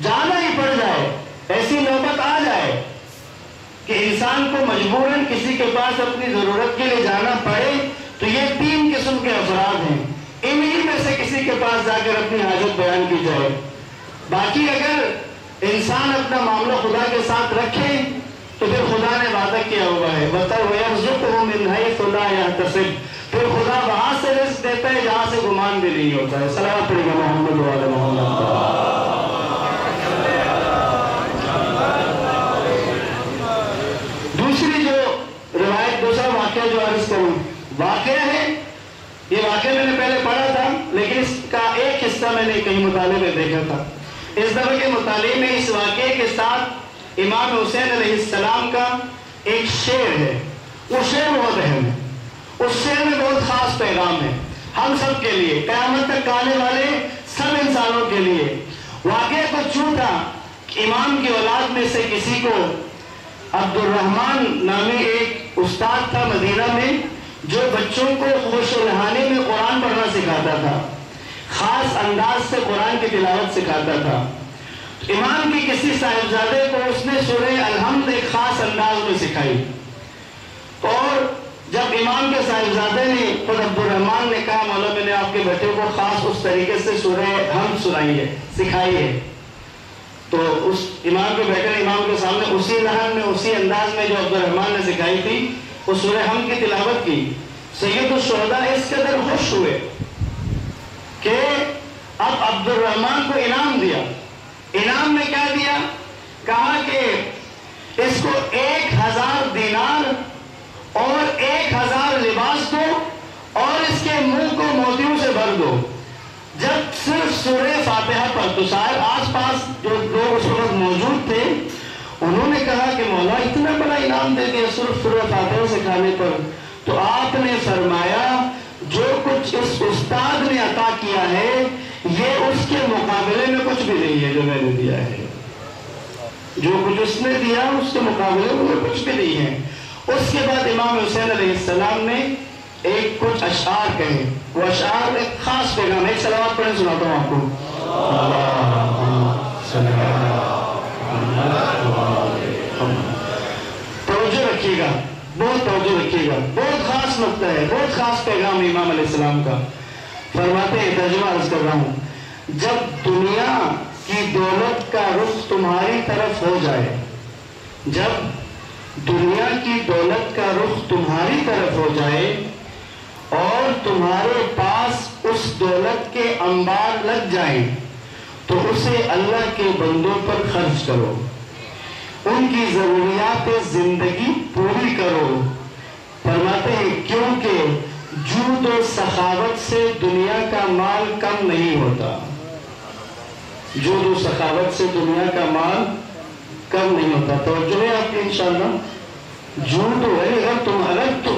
B: جانا ہی پڑ جائے، ایسی نوبت آ جائے کہ انسان کو مجبوراً کسی کے پاس اپنی ضرورت کے لیے جانا پڑے، تو یہ 3 قسم کے افراد ہیں، انہی میں سے کسی کے پاس جا کر اپنی حاجت بیان کی جائے۔ باقی اگر انسان اپنا معاملہ خدا کے ساتھ رکھے تو پھر خدا نے وعدہ کیا ہوا ہے وَيَرْزُقْهُ مِنْ حَيْثُ لَا يَحْتَسِبُ، پھر خدا وہاں سے رزق دیتا ہے جہاں سے گمان بھی نہیں ہوتا ہے۔ صلوات پڑھیے گا محمد وعلی محمد۔ دوسری جو روایت، دوسرا واقعہ جو عرض کروں، واقعہ ہے، یہ واقعہ میں نے پہلے پڑھا تھا لیکن اس کا ایک حصہ میں نے کہیں مطالعے میں دیکھا تھا۔ اس دفعہ کے مطالعے میں اس واقعے کے ساتھ امام حسین علیہ السلام کا ایک شعر ہے، وہ شعر بہت اہم ہے، اس شعر میں بہت خاص پیغام ہے ہم سب کے لیے، قیامت تک آنے والے سب انسانوں کے لیے۔ واقعہ کچھ یوں تھا کہ امام کی اولاد میں سے کسی کو عبد الرحمن نامی ایک استاد تھا مدینہ میں، جو بچوں کو خوش و نہانی میں قرآن پڑھنا سکھاتا تھا، خاص انداز سے قرآن کی تلاوت سکھاتا تھا۔ امام کی کسی صاحبزادے کو اس نے سورہ الحمد ایک خاص انداز میں سکھائی، اور جب امام کے صاحبزادے نے خود عبد الرحمن نے کہا مولا میں نے آپ کے بیٹے کو خاص اس طریقے سے سورہ حمد سنائی ہے، سکھائی ہے، تو اس امام کے بیٹے نے امام کے سامنے اسی لحن میں، اسی انداز میں جو عبد الرحمن نے سکھائی تھی وہ سورہ حمد کی تلاوت کی۔ سید الشہداء اس قدر خوش ہوئے کہ اب عبد الرحمن کو انعام دیا۔ انعام میں کیا دیا؟ کہا کہ اس کو 1000 دینار اور 1000 لباس دو اور اس کے منہ کو موتیوں سے بھر دو۔ جب صرف سورہ فاتحہ پر، تو شاید آس پاس جو لوگ اس وقت موجود تھے انہوں نے کہا کہ مولا اتنا بڑا انعام دے دیا صرف سورہ فاتحہ سکھانے پر، تو آپ نے فرمایا جو کچھ اس استاد نے عطا کیا ہے یہ اس کے مقابلے میں کچھ بھی نہیں ہے جو میں نے دیا ہے، جو کچھ اس نے دیا اس کے مقابلے میں کچھ بھی نہیں ہے۔ اس کے بعد امام حسین علیہ السلام نے ایک کچھ اشعار کہے، وہ اشعار ایک خاص پیغام ہے، ایک صلوات پڑھیں سناتا ہوں آپ کو۔ توجہ رکھیے گا، بہت توجہ رکھیے گا، بہت خاص نقطہ ہے، بہت خاص پیغام ہے امام علیہ السلام کا۔ فرماتے ہیں، ترجمہ عرض کر رہا ہوں، جب دنیا کی دولت کا رخ تمہاری طرف ہو جائے، جب دنیا کی دولت کا رخ تمہاری طرف ہو جائے اور تمہارے پاس اس دولت کے انبار لگ جائیں تو اسے اللہ کے بندوں پر خرچ کرو، ان کی ضروریات زندگی پوری کرو۔ فرماتے ہیں کیونکہ جود و سخاوت سے دنیا کا مال کم نہیں ہوتا، جود و سخاوت سے دنیا کا مال کم نہیں ہوتا۔ توجہ ہے آپ کی انشاءاللہ۔ جود ہے، اگر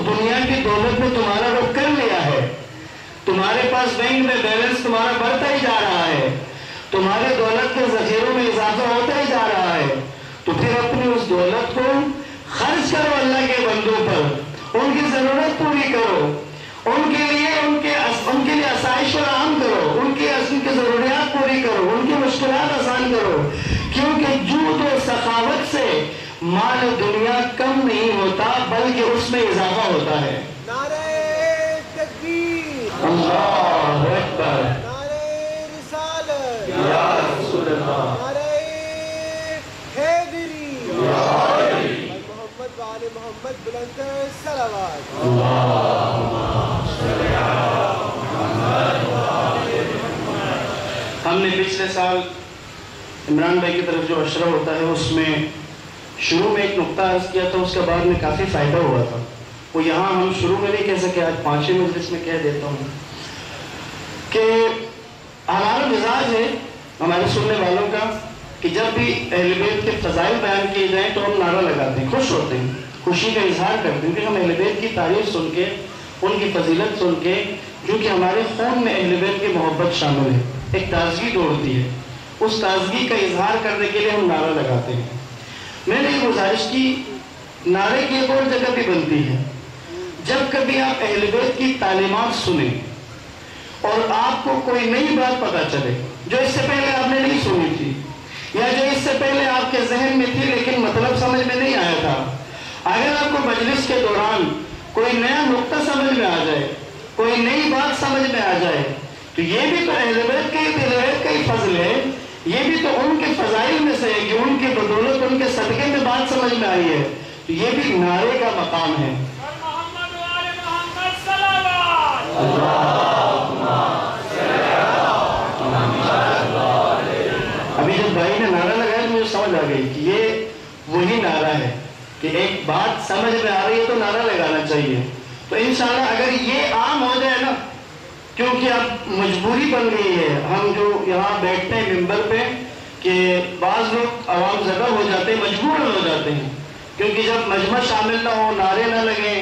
B: دنیا کی دولت میں تمہارا رخ کر لیا ہے، تمہارے پاس بینک میں بیلنس تمہارا بڑھتا ہی جا رہا ہے، تمہارے دولت کے ذخیروں میں اضافہ ہوتا ہی جا رہا ہے، تو پھر اپنی اس دولت کو خرچ کرو اللہ کے بندوں پر، ان کی ضرورت پوری کرو، ان کے لیے آسائش فراہم کرو، ان کی ضروریات پوری کرو، ان کی مشکلات آسان کرو، کیونکہ جود و سخاوت سے مال دنیا کم نہیں ہوتا بلکہ اس میں اضافہ ہوتا ہے۔
C: نعرہ تکبیر،
B: اللہ اکبر،
C: نعرہ رسالت،
B: یا رسول اللہ،
C: نعرہ حیدری،
B: یا علی،
C: محمد آل محمد بلند صلوات.
B: ہم نے پچھلے سال عمران بھائی کی طرف جو اشرہ ہوتا ہے اس میں شروع میں ایک نقطہ عرض کیا تھا، اس کے بعد میں کافی فائدہ ہوا تھا. وہ یہاں ہم شروع میں نہیں کہہ سکے، آج 5ویں مجلس میں کہہ دیتا ہوں کہ ہمارا مزاج ہے ہمارے سننے والوں کا کہ جب بھی اہل بیت کے فضائل بیان کیے جائیں تو ہم نعرہ لگاتے ہیں، خوش ہوتے ہیں، خوشی کا اظہار کرتے ہیں، کیونکہ ہم اہل بیت کی تعریف سن کے، ان کی فضیلت سن کے، جو کہ ہمارے خون میں اہل بیت کی محبت شامل ہے، ایک تازگی دوڑتی ہے، اس تازگی کا اظہار کرنے کے لیے ہم نعرہ لگاتے ہیں. میں نے یہ گزارش کی، نعرے کی ایک اور جگہ بھی بنتی ہے. جب کبھی آپ اہل بیت کی تعلیمات سنیں اور آپ کو کوئی نئی بات پتہ چلے جو اس سے پہلے آپ نے نہیں سنی تھی، یا جو اس سے پہلے آپ کے ذہن میں تھی لیکن مطلب سمجھ میں نہیں آیا تھا، اگر آپ کو مجلس کے دوران کوئی نیا نقطہ سمجھ میں آ جائے، کوئی نئی بات سمجھ میں آ جائے، تو یہ بھی تو اہل بیت کا ہی فضل ہے، یہ بھی تو ان کے فضائل میں سے ہے کہ ان کی بدولت، ان کے صدقے میں بات سمجھ میں آئی ہے. تو یہ بھی نعرے کا مقام ہے. ابھی جب بھائی نے نعرہ لگایا تو مجھے سمجھ آ گئی کہ یہ وہی نعرہ ہے کہ ایک بات سمجھ میں آ رہی ہے تو نعرہ لگانا چاہیے. تو انشاءاللہ اگر یہ عام ہو جائے نا، کیونکہ اب مجبوری بن گئی ہے، ہم جو یہاں بیٹھتے ہیں ممبر پہ کہ بعض لوگ عوام زدہ ہو جاتے ہیں، مجبور ہو جاتے ہیں، کیونکہ جب مجمع شامل نہ ہو، نعرے نہ لگیں،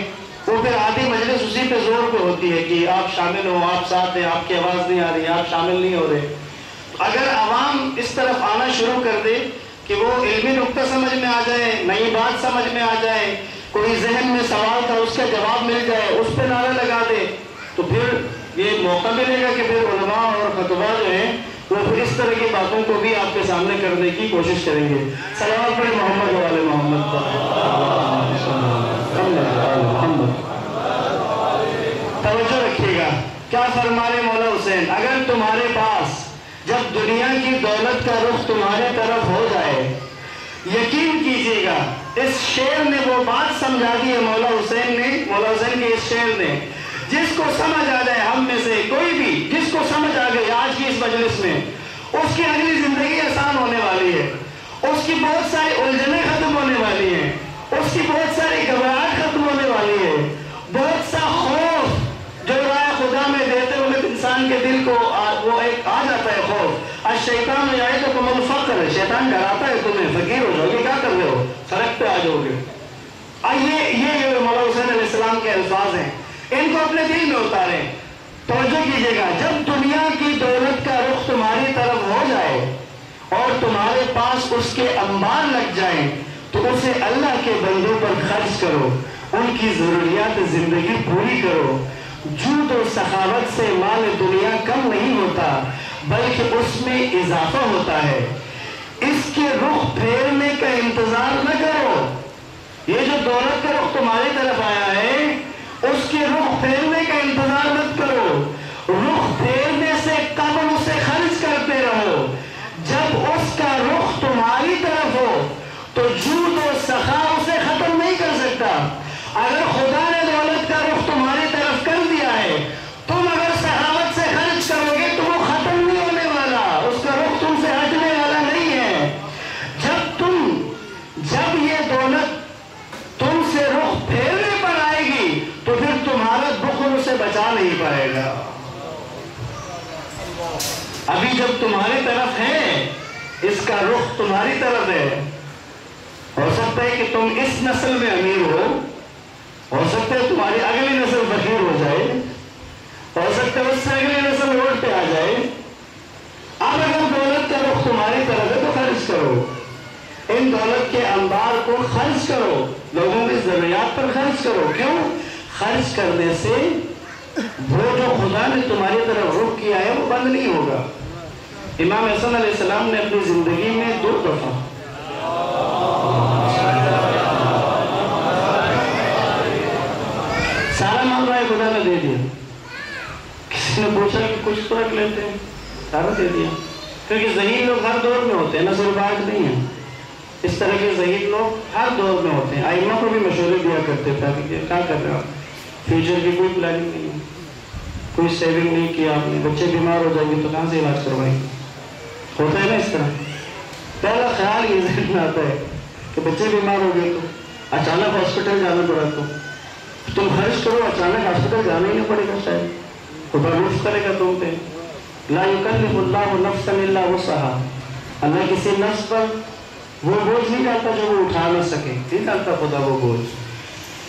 B: وہ پھر آدھی مجلس اسی پہ زور پہ ہوتی ہے کہ آپ شامل ہو، آپ ساتھ ہیں، آپ کی آواز نہیں آ رہی، آپ شامل نہیں ہو رہے. اگر عوام اس طرف آنا شروع کر دے کہ وہ علمی نقطہ سمجھ میں آ جائے، نئی بات سمجھ میں آ جائے، کوئی ذہن میں سوال تھا اس کا جواب مل جائے، اس پہ نعرہ لگا دے، تو پھر یہ موقع ملے گا کہ پھر علماء اور خطبہ جو ہیں وہ پھر اس طرح کی باتوں کو بھی آپ کے سامنے کرنے کی کوشش کریں گے. صلوات پڑھیں محمد والے محمد پر. توجہ رکھیے گا، کیا فرما رہے مولا حسین، اگر تمہارے پاس جب دنیا کی دولت کا رخ تمہارے طرف ہو جائے، یقین کیجیے گا اس شعر نے وہ بات سمجھا دی ہے مولا حسین کے اس شعر نے، جس کو سمجھ آ جائے ہم میں سے کوئی بھی، جس کو سمجھ آ گئی آج کی اس مجلس میں، اس کی اگلی زندگی آسان ہونے والی ہے، اس کی بہت ساری الجھنیں ختم ہونے والی ہیں، اس کی بہت ساری گھبراہٹ ختم ہونے والی ہے، بہت سا خوف جو رائے خدا میں دیتے ہوئے انسان کے دل کو وہ ایک آ جاتا ہے خوف. الشیطان یعدکم الفقر، شیطان ڈراتا ہے تمہیں، فقیر ہو جاؤ گے، کیا کر رہے ہو، سڑک پہ آ جاؤ گے. یہ مولا حسین علیہ السلام کے الفاظ ہیں، ان کو اپنے دل میں اتاریں. توجہ کیجیے گا، جب دنیا کی دولت کا رخ تمہاری طرف ہو جائے اور تمہارے پاس اس کے انبار لگ جائیں تو اسے اللہ کے بندوں پر خرچ کرو، ان کی ضروریات زندگی پوری کرو. جود و سخاوت سے مال دنیا کم نہیں ہوتا بلکہ اس میں اضافہ ہوتا ہے. اس کے رخ پھیرنے کا انتظار نہ کرو. یہ جو دولت کا رخ تمہاری طرف آیا ہے اس کے رخ پھیرنے کا انتظار مت کرو، رخ پھیرنے سے قبل اسے خرچ کرتے رہو. جب اس کا رخ تمہاری طرف ہو تو جود و سخا اسے ختم نہیں کر سکتا. اگر خدا نے دولت کا رخ تمہاری طرف کر دیا ہے، تم اگر سخاوت سے خرچ کرو گے تو وہ ختم نہیں ہونے والا، اس کا رخ تم سے ہٹنے والا نہیں ہے. جب یہ دولت تم سے رخ پھیرنے پر آئے گی تو پھر تمہارا بخل اسے بچا نہیں پائے گا. ابھی جب تمہاری طرف ہے، اس کا رخ تمہاری طرف ہے، ہو سکتا ہے کہ تم اس نسل میں امیر ہو سکتا ہے تمہاری اگلی نسل فقیر ہو جائے، ہو سکتا ہے اس سے اگلی نسل روڈ پہ آ جائے. اب اگر دولت کا رخ تمہاری طرف ہے تو خرچ کرو، ان دولت کے انبار کو خرچ کرو، لوگوں کی ضروریات پر خرچ کرو. کیوں؟ خرچ کرنے سے وہ جو خدا نے تمہاری طرف رخ کیا ہے وہ بند نہیں ہوگا. امام حسن علیہ السلام نے اپنی زندگی میں 2 دفعہ سارا معاملہ خدا نے دے دیا. کسی نے پوچھا کہ کچھ تو رکھ لیتے ہیں، سارا دے دیا، کیونکہ ذہین لوگ ہر دور میں ہوتے ہیں، نہ صرف آج نہیں ہے. اس طرح کے ضعیف لوگ ہر دور میں ہوتے ہیں. ائمہ کو بھی مشورے دیا کرتے تھا کہ کیا کر رہے آپ, فیوچر کی کوئی پلاننگ نہیں ہے, کوئی سیونگ نہیں کیا آپ نے, بچے بیمار ہو جائیں گے تو کہاں سے علاج کروائیں گے. ہوتا ہے نا اس طرح. پہلا خیال یہ ذہن میں آتا ہے کہ بچے بیمار ہو گئے تو اچانک ہاسپٹل جانا پڑا تو تم خرچ کرو, اچانک ہاسپٹل جانا ہی نہ پڑے گا, شاید خدا لطف کرے گا تم پہ. لا یکلف اللہ نفسا الا وسعها, اللہ کسی نفس پر وہ بوجھ نہیں ڈالتا جو وہ اٹھا نہ سکے, نہیں ڈالتا خدا وہ بوجھ.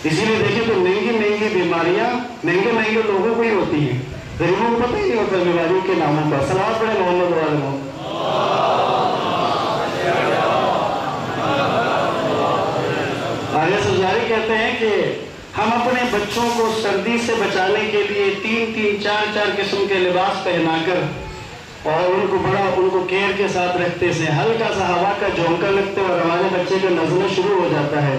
B: اسی لیے دیکھیں تو مہنگی مہنگی بیماریاں مہنگے مہنگے لوگوں کو ہی ہوتی ہیں, غریبوں کو پتہ ہی نہیں ہوتا بیماریوں کے ناموں کا. صلوات پڑھیں محمد و آل محمد. آگے سرجاری کہتے ہیں کہ ہم اپنے بچوں کو سردی سے بچانے کے لیے 3-3 4-4 قسم کے لباس پہنا کر اور ان کو کیئر کے ساتھ رکھتے سے ہلکا سا ہوا کا جھونکا لگتے اور ہمارے بچے کا نزلہ شروع ہو جاتا ہے.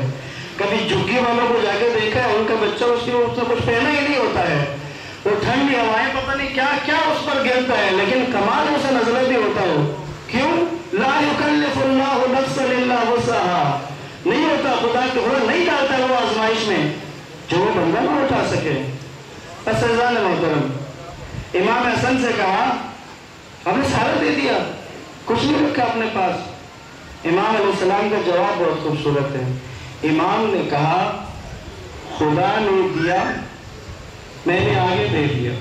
B: کبھی جھگی والوں کو جا کے دیکھا ہے, ان کا بچہ اس کے اوپر کچھ پہنا ہی نہیں ہوتا ہے, وہ ٹھنڈی ہوائیں پتہ نہیں کیا کیا اس پر گرتا ہے, لیکن کمال اسے نزلہ بھی ہوتا ہو. کیوں؟ لا یکلف اللہ نفسا الا وسعها, نہیں ہوتا خدا کہ وہ نہیں ڈالتا وہ آزمائش میں جو وہ بندہ نہ اٹھا سکے. اساتذہ محترم, امام حسن سے کہا ہم نے سارا دے دیا, کچھ نہیں رکھا اپنے پاس. امام علیہ السلام کا جواب بہت خوبصورت ہے. امام نے کہا خدا نے دیا میں نے آگے دے دیا,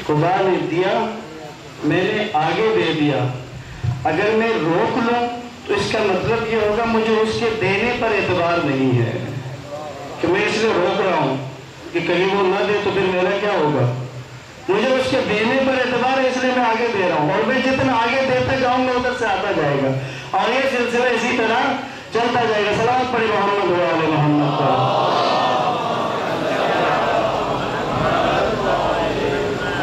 B: خدا نے دیا میں نے آگے دے دیا. اگر میں روک لوں تو اس کا مطلب یہ ہوگا مجھے اس کے دینے پر اعتبار نہیں ہے, کہ میں اس لیے روک رہا ہوں کہ کہیں وہ نہ دے تو پھر میرا کیا ہوگا. مجھے اس کے دینے پر اعتبار ہے, اس لیے میں آگے دے رہا ہوں, اور میں جتنا آگے دیتا جاؤں گا ادھر سے آتا جائے گا, اور یہ سلسلہ اسی طرح چلتا جائے گا. صلوات پڑھی محمد و آل محمد پر.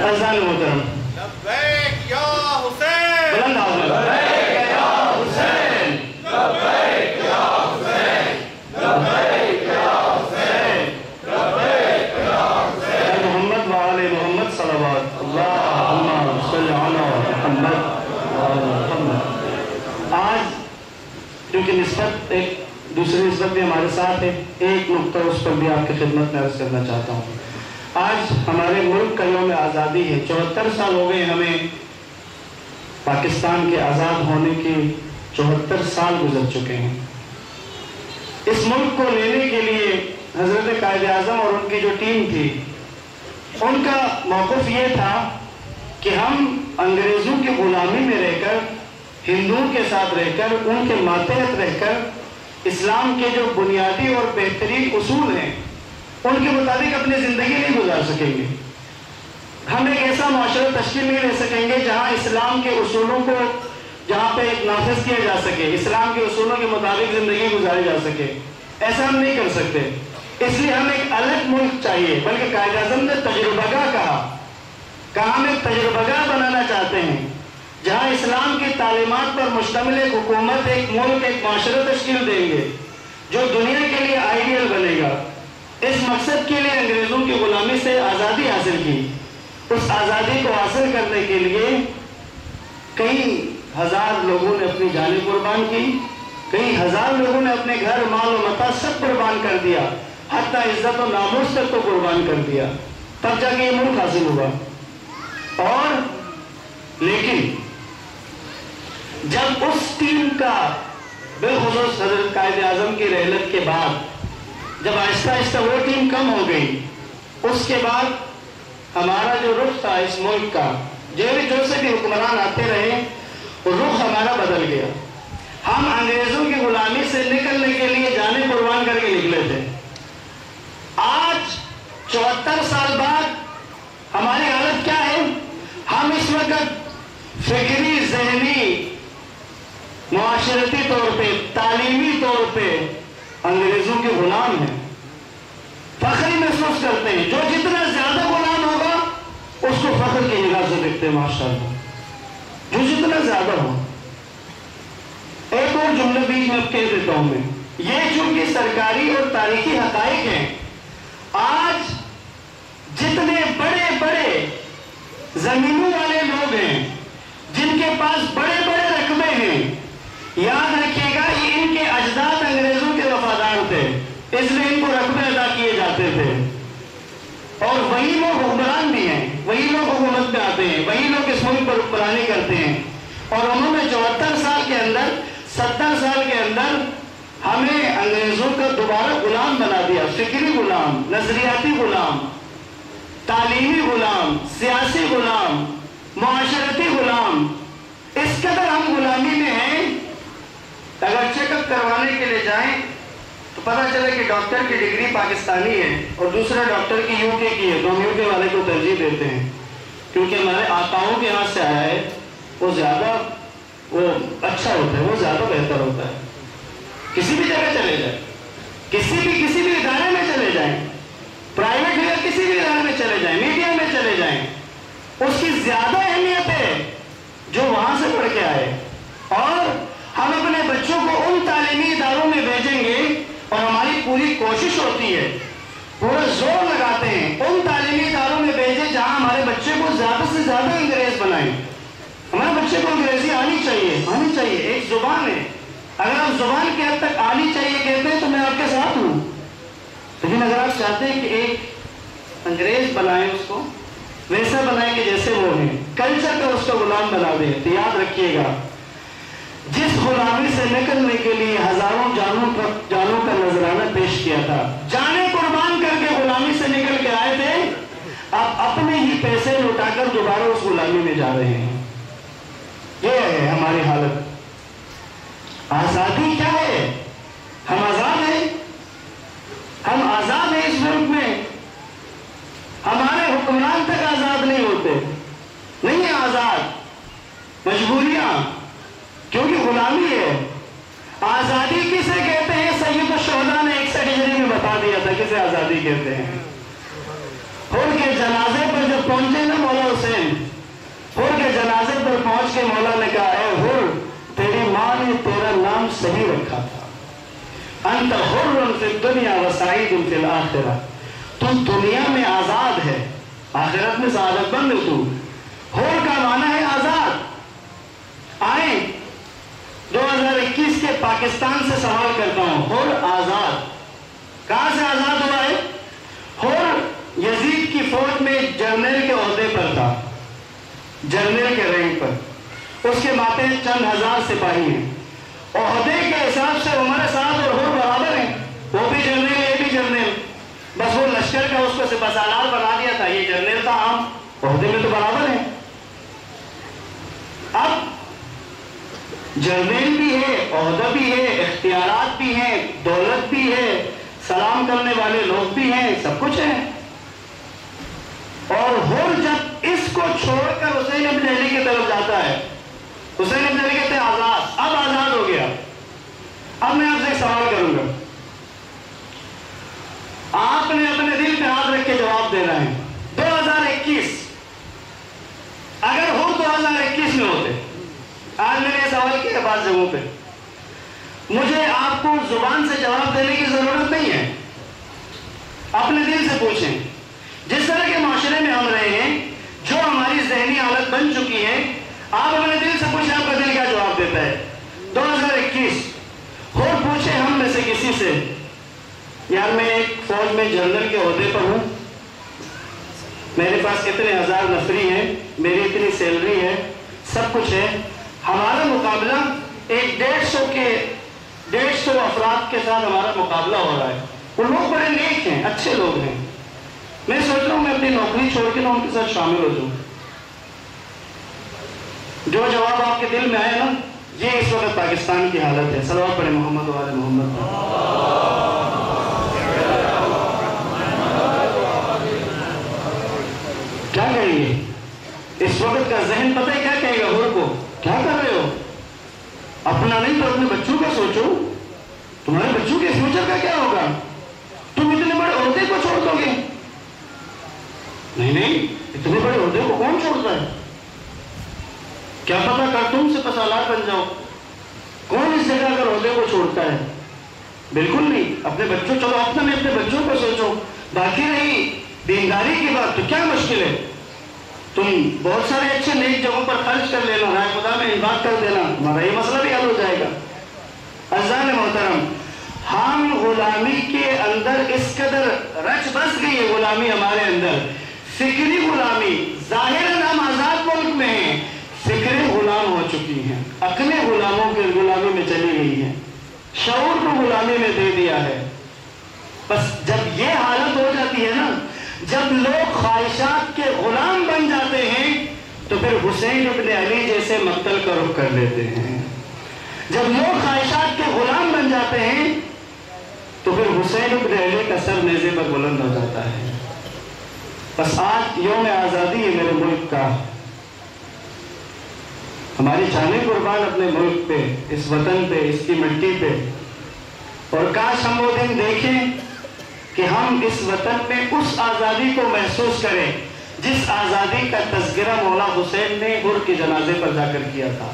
B: اذان محترم,
C: لبیک یا حسین,
B: بلند آواز میں
C: لبیک یا حسین, لبیک یا حسین, لبیک یا حسین, لبیک یا حسین.
B: محمد و آل محمد صلوات. اللہم صلی علی محمد و آل محمد. آج کیونکہ نسبت ایک دوسری نسبت بھی ہمارے ساتھ ہے, ایک نقطہ اس پر بھی آپ کی خدمت میں عرض کرنا چاہتا ہوں. آج ہمارے ملک کا یوم آزادی ہے. 74 سال ہو گئے ہمیں پاکستان کے آزاد ہونے کے, 74 سال گزر چکے ہیں. اس ملک کو لینے کے لیے حضرت قائد اعظم اور ان کی جو ٹیم تھی, ان کا موقف یہ تھا کہ ہم انگریزوں کی غلامی میں رہ کر, ہندوؤں کے ساتھ رہ کر, ان کے ماتحت رہ کر اسلام کے جو بنیادی اور بہترین اصول ہیں ان کے مطابق اپنی زندگی نہیں گزار سکیں گے. ہم ایک ایسا معاشرہ تشکیل نہیں دے سکیں گے جہاں اسلام کے اصولوں کو جہاں پہ نافذ کیا جا سکے, اسلام کے اصولوں کے مطابق زندگی گزاری جا سکے. ایسا ہم نہیں کر سکتے. اس لیے ہم ایک الگ ملک چاہیے, بلکہ قائد اعظم نے تجربہ گاہ کہا ہم ایک تجربہ گاہ بنانا چاہتے ہیں جہاں اسلام کی تعلیمات پر مشتمل ایک حکومت, ایک ملک, ایک معاشرہ تشکیل دیں گے جو دنیا کے لیے آئیڈیل بنے گا. اس مقصد کے لیے انگریزوں کی غلامی سے آزادی حاصل کی. اس آزادی کو حاصل کرنے کے لیے کئی ہزار لوگوں نے اپنی جانیں قربان کی, کئی ہزار لوگوں نے اپنے گھر, مال و متاع سب قربان کر دیا, حتیٰ عزت و ناموس تک کو قربان کر دیا, تب جا کے یہ ملک حاصل ہوا. اور لیکن جب اس ٹیم کا بالخصوص حضرت قائد اعظم کی رحلت کے بعد جب آہستہ آہستہ وہ ٹیم کم ہو گئی, اس کے بعد ہمارا جو رخ تھا اس ملک کا, جو سے بھی حکمران آتے رہے, رخ ہمارا بدل گیا. ہم انگریزوں کی غلامی سے نکلنے کے لیے جانیں قربان کر کے نکلے تھے. آج 74 سال بعد ہماری حالت کیا ہے؟ ہم اس وقت فکری, ذہنی, معاشرتی طور پہ, تعلیمی طور پہ انگریزوں کے غلام ہیں. فخر محسوس کرتے ہیں. جو جتنا زیادہ غلام ہوگا اس کو فخر کی نگاہ سے دیکھتے ہیں ماشاءاللہ, جو جتنا زیادہ ہو. ایک اور جملہ بیچ میں اب کہہ دیتا ہوں میں, یہ چونکہ سرکاری اور تاریخی حقائق ہیں. آج جتنے بڑے بڑے زمینوں والے لوگ ہیں, جن کے پاس بڑے بڑے رقبے ہیں, یاد رکھیں اس لیے ان کو رقبے ادا کیے جاتے تھے، اور وہی لوگ حکمران بھی ہیں، وہی لوگ حکومت میں آتے ہیں، وہی لوگ اس ملک پر حکمرانی کرتے ہیں، اور انہوں نے 74 سال کے اندر 70 سال کے اندر ہمیں انگریزوں کا دوبارہ غلام بنا دیا، فکری غلام، نظریاتی غلام، تعلیمی غلام، سیاسی غلام، معاشرتی غلام، اس قدر ہم غلامی میں ہیں۔ اگر چیک اپ کروانے کے لیے جائیں تو پتہ چلے کہ ڈاکٹر کی ڈگری پاکستانی ہے اور دوسرا ڈاکٹر کی یو کے کی ہے، تو ہم یو کے والے کو ترجیح دیتے ہیں کیونکہ ہمارے آقاؤں کے ہاتھ سے آیا ہے، وہ زیادہ اچھا ہوتا ہے، وہ زیادہ بہتر ہوتا ہے۔ کسی بھی جگہ چلے جائیں، کسی بھی ادارے میں چلے جائیں، پرائیویٹ یا کسی بھی ادارے میں چلے جائیں، میڈیا میں چلے جائیں، اس کی زیادہ اہمیت ہے جو وہاں سے پڑھ کے آئے۔ اور ہم اپنے بچوں کو ان تعلیمی اداروں میں بھیجیں گے، اور ہماری پوری کوشش ہوتی ہے، پورا زور لگاتے ہیں ان تعلیمی اداروں میں بھیجیں جہاں ہمارے بچے کو زیادہ سے زیادہ انگریز بنائیں۔ ہمارے بچے کو انگریزی آنی چاہیے، ایک زبان ہے، اگر آپ زبان کی حد تک آنی چاہیے کہتے ہیں تو میں آپ کے ساتھ ہوں، لیکن اگر آپ چاہتے ہیں کہ ایک انگریز بنائیں، اس کو ویسا بنائیں کہ جیسے وہ ہیں، کلچر کا اس کو غلام بنا دیں، تو یاد رکھیے گا جس غلامی سے نکلنے کے لیے ہزاروں جانوں کا نذرانہ پیش کیا تھا، جانیں قربان کر کے غلامی سے نکل کے آئے تھے، اب اپنے ہی پیسے لوٹا کر دوبارہ اس غلامی میں جا رہے ہیں۔ یہ ہے ہماری حالت۔ آزادی کیا ہے؟ ہم آزاد ہیں، ہم آزاد ہیں اس ملک میں، ہمارے حکمران تک آزاد نہیں ہوتے، نہیں ہے آزاد، مجبوریاں، کیونکہ غلامی ہے۔ آزادی کسے کہتے ہیں؟ سید الشہداء نے 61 ہجری میں بتا دیا تھا کسے آزادی کہتے ہیں۔ حر کے جنازے پر جب پہنچے نا مولا حسین، حر کے جنازے پر پہنچ کے مولا نے کہا اے حر، تیری ماں نے تیرا نام صحیح رکھا تھا، انت حر فی الدنیا و سعید فی الآخرہ، تو دنیا میں آزاد ہے، آخرت میں سعادت مند ہے تو۔ حر کا معنی ہے آزاد۔ آئیں 2021 کے پاکستان سے سوال کرتا ہوں، حر آزاد کہاں سے آزاد ہوا ہے؟ حر یزید کی فوج میں جنرل کے عہدے پر تھا، جنرل کے رینک پر، اس کے ماتے چند ہزار سپاہی ہیں، عہدے کے حساب سے عمر صاحب اور حر برابر ہیں، وہ بھی جنرل یہ بھی جنرل، بس وہ لشکر کا اس کو سپہ سالار بنا دیا تھا، یہ جنرل تھا عام، عہدے میں تو برابر ہیں۔ اب جنرل بھی ہے، عہدہ بھی ہے، اختیارات بھی ہیں، دولت بھی ہے، سلام کرنے والے لوگ بھی ہیں، سب کچھ ہے۔ اور حر جب اس کو چھوڑ کر حسین ابن علی کی طرف جاتا ہے، حسین ابن علی کہتے ہیں آزاد، اب آزاد ہو گیا۔ اب میں آپ سے ایک سوال کروں گا، آپ نے اپنے دل پہ ہاتھ رکھ کے جواب دینا ہے۔ 2021 اگر حر 2021 میں ہوتے، آج میں نے یہ سوال کیا بعض جگہوں پہ، مجھے آپ کو زبان سے جواب دینے کی ضرورت نہیں ہے، اپنے دل سے پوچھیں۔ جس طرح کے معاشرے میں ہم رہے ہیں، جو ہماری ذہنی حالت بن چکی ہے، آپ اپنے دل سے پوچھیں آپ کا دل کیا جواب دیتا ہے۔ 2021 حر پوچھیں ہم میں سے کسی سے، یار میں ایک فوج میں جنرل کے عہدے پر ہوں، میرے پاس اتنے ہزار نفری ہیں، میری اتنی سیلری ہے، سب کچھ ہے، ہمارا مقابلہ ایک 150 افراد کے ساتھ ہمارا مقابلہ ہو رہا ہے، وہ لوگ بڑے نیک ہیں، اچھے لوگ ہیں، میں سوچ رہا ہوں میں اپنی نوکری چھوڑ کے ان کے ساتھ شامل ہو جاؤں۔ جو جواب آپ کے دل میں آئے نا، یہ اس وقت پاکستان کی حالت ہے۔ صلوات پڑھیں محمد و آل محمد۔ کیا کہیں گے اس وقت کا ذہن؟ پتہ ہے کیا کہے گا حر کو؟ کیا کر رہے ہو؟ اپنا نہیں تو اپنے بچوں کا سوچو، تمہارے بچوں کے فیوچر کا کیا ہوگا؟ تم اتنے بڑے عہدے کو چھوڑ دو گے؟ نہیں، اتنے بڑے عہدے کو کون چھوڑتا ہے؟ کیا پتا کر تم سپہ سالار بن جاؤ؟ کون اس جگہ اگر عہدے کو چھوڑتا ہے؟ بالکل نہیں۔ اپنے بچوں، چلو اپنے بچوں کو سوچو، باقی رہی دینداری کی بات تو کیا مشکل ہے؟ تم بہت سارے اچھے نیک جگہوں پر خرچ کر لینا، رائے خدا میں انفاق کر دینا، تمہارا یہ مسئلہ بھی حل ہو جائے گا۔ عزیزان محترم، ہم غلامی کے اندر اس قدر رچ بس گئی ہے غلامی ہمارے اندر، فکری غلامی، ظاہراً ہم آزاد ملک میں ہیں، فکریں غلام ہو چکی ہیں، عقلیں غلاموں کے غلامی میں چلی گئی ہیں، شعور کو غلامی میں دے دیا ہے۔ بس جب یہ حالت ہو جاتی ہے نا، جب لوگ خواہشات کے غلام بن جاتے ہیں تو پھر حسین ابن علی جیسے مقتل کا رخ کر لیتے ہیں۔ جب لوگ خواہشات کے غلام بن جاتے ہیں تو پھر حسین ابن علی کا سر نیزے پر بلند ہو جاتا ہے۔ بس آج یوم آزادی ہے میرے ملک کا، ہماری جانیں قربان اپنے ملک پہ، اس وطن پہ، اس کی مٹی پہ، اور کاش ہم وہ دن دیکھیں کہ ہم اس وطن میں اس آزادی کو محسوس کریں جس آزادی کا تذکرہ مولا حسین نے غر کے جنازے پر جا کر کیا تھا،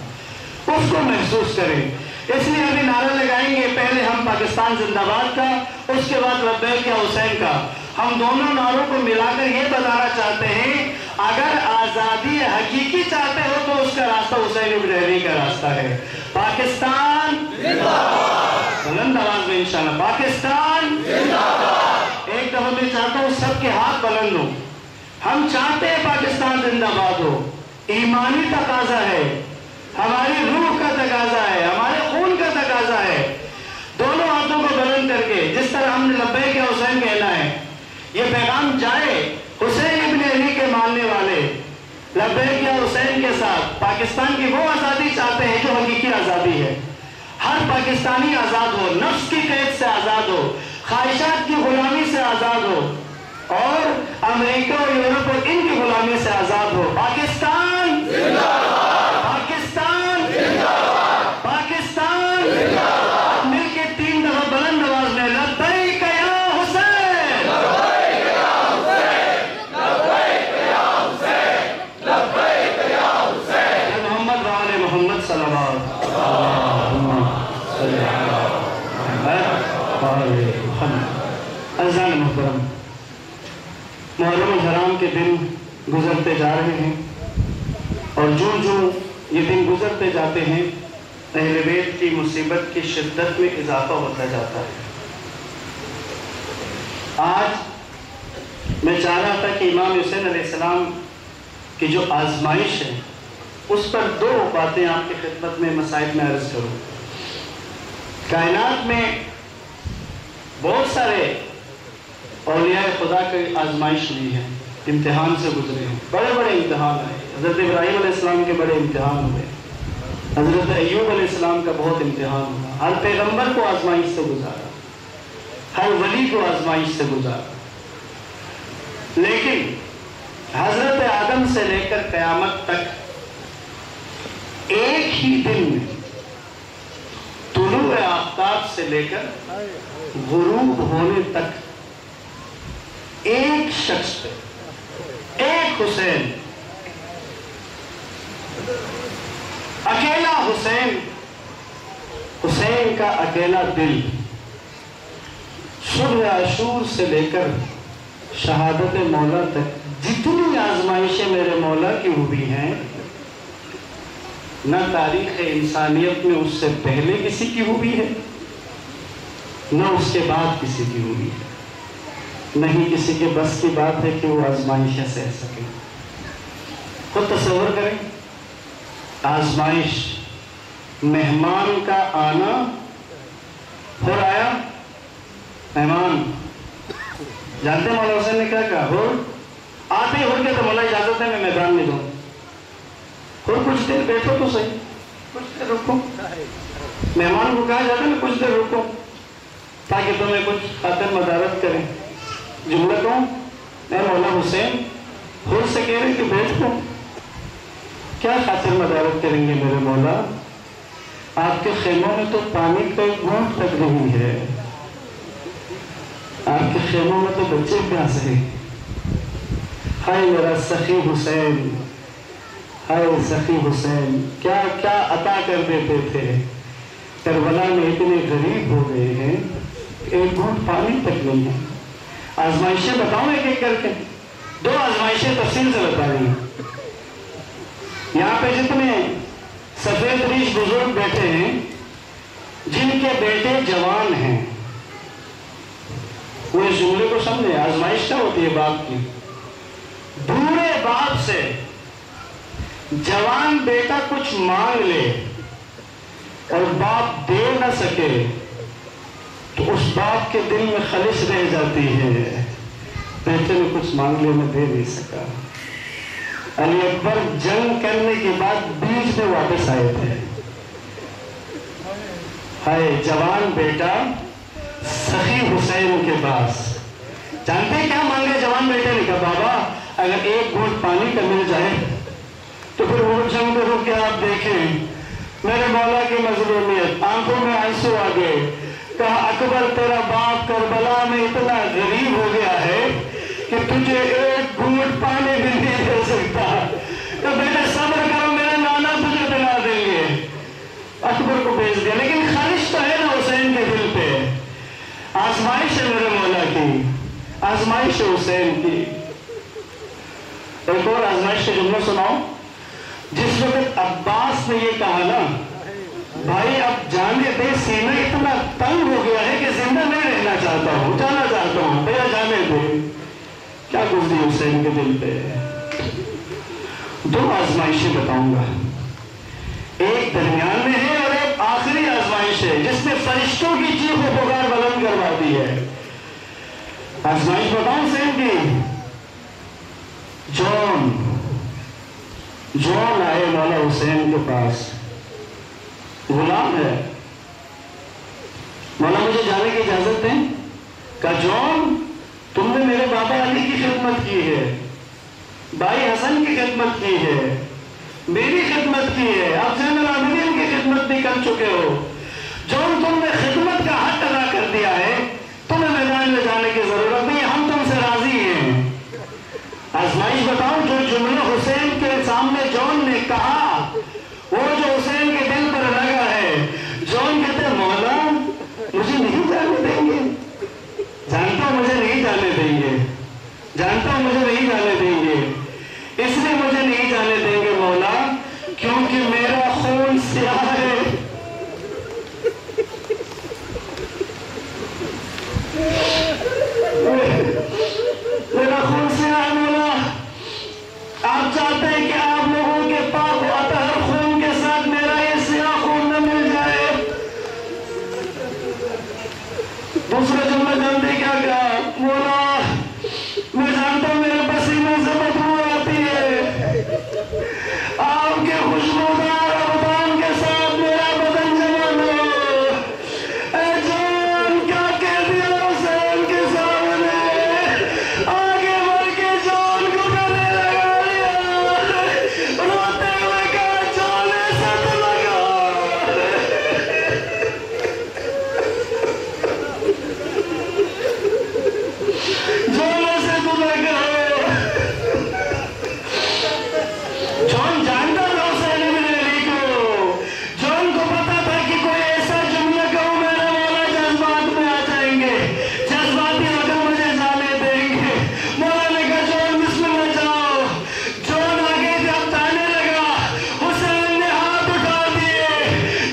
B: اس کو محسوس کریں۔ اس لیے ابھی نعرہ لگائیں گے، پہلے ہم پاکستان زندہ باد کا، اس کے بعد لبیک یا حسین کا۔ ہم دونوں نعروں کو ملا کر یہ بتانا چاہتے ہیں اگر آزادی حقیقی چاہتے ہو تو اس کا راستہ حسین ابن علی کا راستہ ہے۔ پاکستان زندہ باد، بلند آواز میں انشاءاللہ، پاکستان زندہ باد۔ ایک دفعہ میں چاہتا ہوں سب کے ہاتھ بلند ہوں، ہم چاہتے ہیں پاکستان زندہ باد ہو، ایمانی تقاضا ہے، ہماری روح کا تقاضا ہے، ہمارے خون کا تقاضا ہے۔ دونوں ہاتھوں کو بلند کر کے جس طرح ہم نے لبیک یا حسین کہنا ہے، یہ پیغام جائے حسین ابن علی کے ماننے والے لبیک یا حسین کے ساتھ پاکستان کی وہ آزادی چاہتے ہیں جو حقیقی آزادی ہے۔ ہر پاکستانی آزاد ہو، نفس کی قید سے آزاد ہو، خواہشات کی غلامی سے آزاد ہو، اور امریکہ اور یورپ اور ان کی غلامی سے آزاد ہو۔ پاکستان زندہ باد، پاکستان زندہ باد، پاکستان زندہ باد۔ مل کے 3 دفعہ بلند آواز میں لبیک یا حسین، لبیک یا حسین، لبیک یا حسین، لبیک یا حسین۔ یا محمد و آل محمد صلی اللہ علیہ وسلم، صلی اللہ علیہ وسلم۔ عزیزان محترم، محرم الحرام کے دن گزرتے جا رہے ہیں، اور جو یہ دن گزرتے جاتے ہیں اہل بیت کی مصیبت کی شدت میں اضافہ ہوتا جاتا ہے۔ آج میں چاہ رہا تھا کہ امام حسین علیہ السلام کی جو آزمائش ہے اس پر 2 باتیں آپ کی خدمت میں مسائل میں عرض کروں۔ کائنات میں بہت سارے اولیاء خدا کی آزمائش ہوئی ہے، امتحان سے گزرے ہیں، بڑے بڑے امتحان آئے۔ حضرت ابراہیم علیہ السلام کے بڑے امتحان ہوئے، حضرت ایوب علیہ السلام کا بہت امتحان ہوا، ہر پیغمبر کو آزمائش سے گزارا، ہر ولی کو آزمائش سے گزارا۔ لیکن حضرت آدم سے لے کر قیامت تک ایک ہی دن میں طلوع آفتاب سے لے کر غروب ہونے تک ایک شخص پہ، ایک حسین، اکیلا حسین، حسین کا اکیلا دل، صبح عاشور سے لے کر شہادت مولا تک جتنی آزمائشیں میرے مولا کی ہوئی ہیں، نہ تاریخ انسانیت میں اس سے پہلے کسی کی ہوئی ہے، نہ اس کے بعد کسی کی ہوئی ہے۔ نہیں کسی کے بس کی بات ہے کہ وہ آزمائشیں سہ سکے۔ خود تصور کریں، آزمائش، مہمان کا آنا، ہور آیا مہمان، جانتے ہیں مولا حسین نے کیا کہا؟ ہور آتے ہی ہور کے تو مولا اجازت ہے میں میدان میں جاؤں، ہور کچھ دیر بیٹھو تو صحیح، کچھ دیر رکو۔ مہمان کو کہا جاتا ہے نا کچھ دیر رکو تاکہ تمہیں کچھ خاطر مدارت کریں۔ جملہ کہوں، اے مولا حسین، خود سے کہہ رہے کہ بیٹھو، کیا خاطر مدارت کریں گے میرے مولا؟ آپ کے خیموں میں تو پانی کا ایک گھونٹ تک نہیں ہے، آپ کے خیموں میں تو بچے پیاس ہیں۔ ہائے میرا سخی حسین، ہائے سخی حسین، کیا کیا عطا کر دیتے تھے۔ کربلا میں اتنے غریب ہو گئے ہیں ایک گھونٹ پانی تک نہیں ہے۔ آزمائشیں بتاؤں ایک ایک کر کے، 2 آزمائشیں تفصیل سے بتا رہی ہیں۔ یہاں پہ جتنے سفید ریش بزرگ بیٹھے ہیں جن کے بیٹے جوان ہیں، وہ اس جملے کو سمجھے، آزمائش کیا ہوتی ہے باپ کی؟ بوڑھے باپ سے جوان بیٹا کچھ مانگ لے اور باپ دے نہ سکے تو اس باپ کے دل میں خلش رہ جاتی ہے، بیٹے نے کچھ مانگ لے میں دے نہیں سکا۔ علی اکبر جنگ کرنے کے بعد بیچ میں واپس آئے تھے، ہائے جوان بیٹا سخی حسین کے پاس، جانتے کیا مانگے جوان بیٹے نے؟ کہا بابا اگر ایک گھونٹ پانی کا مل جائے تو پھر وہ جنگ میں رک کے آپ دیکھیں میرے مولا کی مظلومیت، آنکھوں میں آنسو آ گئے۔ کہا اکبر تیرا باپ کربلا میں اتنا غریب ہو گیا ہے کہ تجھے ایک گھونٹ پانی بھی نہیں دے سکتا، تو بیٹا صبر کرو میرے نانا تجھے دلا دیں گے۔ اکبر کو بھیج دیا، لیکن خواہش تو ہے نا حسین کے دل پہ، آزمائش ہے میرے مولا کی، آزمائش ہے حسین کی۔ ایک اور آزمائش کا جملہ سناؤ۔ جس وقت عباس نے یہ کہا نا بھائی اب جانے دے، سینہ اتنا تنگ ہو گیا ہے کہ زندہ نہیں رہنا چاہتا ہوں، جانا چاہتا ہوں، بھیا جانے دے، کیا گزری حسین کے دل پہ؟ دو آزمائشیں بتاؤں گا، ایک درمیان میں ہے اور ایک آخری آزمائش ہے جس نے فرشتوں کی چیخ و پکار بلند کروا دی ہے۔ آزمائش بتاؤں حسین کی؟ جون آئے مولا حسین کے پاس، غلام ہے، مولا مجھے جانے کی اجازت دیں؟ کہا جون تم نے میرے بابا علی کی خدمت کی ہے، بھائی حسن کی خدمت کی ہے، میری خدمت کی ہے، آپ زین العابدین کی خدمت بھی کر چکے ہو، جون تم نے خدمت کا حق ادا کر دیا ہے، تمہیں میدان میں جانے کی ضرورت نہیں، ہم تم سے راضی ہیں۔ آزمائش بتاؤں، جو جملہ حسین کے سامنے جون نے کہا وہ جو حسین کے دل پر لگا ہے، جون کہتے ہیں مولا مجھے نہیں جانے دیں گے، جانتا ہوں مجھے نہیں جانے دیں گے، جانتا ہوں مجھے نہیں جانے دیں گے، اس لیے مجھے نہیں جانے دیں گے مولا کیونکہ میرا خون سیاہ ہے۔ میرا خون سیاہ ہے مولا، آپ چاہتے ہیں کہ آپ لوگوں کے پاک و اطہر خون کے ساتھ میرا یہ سیاہ خون نہ مل جائے۔ دوسرا جملہ جانتے کیا کہا؟ مولا میں جانتا ہوں میرے پسینے سے بدبو آتی ہے، آپ کے خوشبودار ابدان کے ساتھ میرا بدن جمع دو۔ اے جان کیا کہہ دیا حسین کے سامنے، آگے بڑھ کے جان کو گلے لگا لیا، روتے ہوئے کہا جان ست لگا۔ جان سے تو لگا۔ جان جانتا تھا حسین ابن علی کو، جان کو پتا تھا کہ کوئی ایسا جملہ کہوں میرے مولا جذبات میں آ جائیں گے، جذباتی اگر مجھے جانے دیں گے۔ مولا نے کہا جان بسم اللہ جاؤ۔ جان آگے جب جانے لگا، حسین نے ہاتھ اٹھا دیے،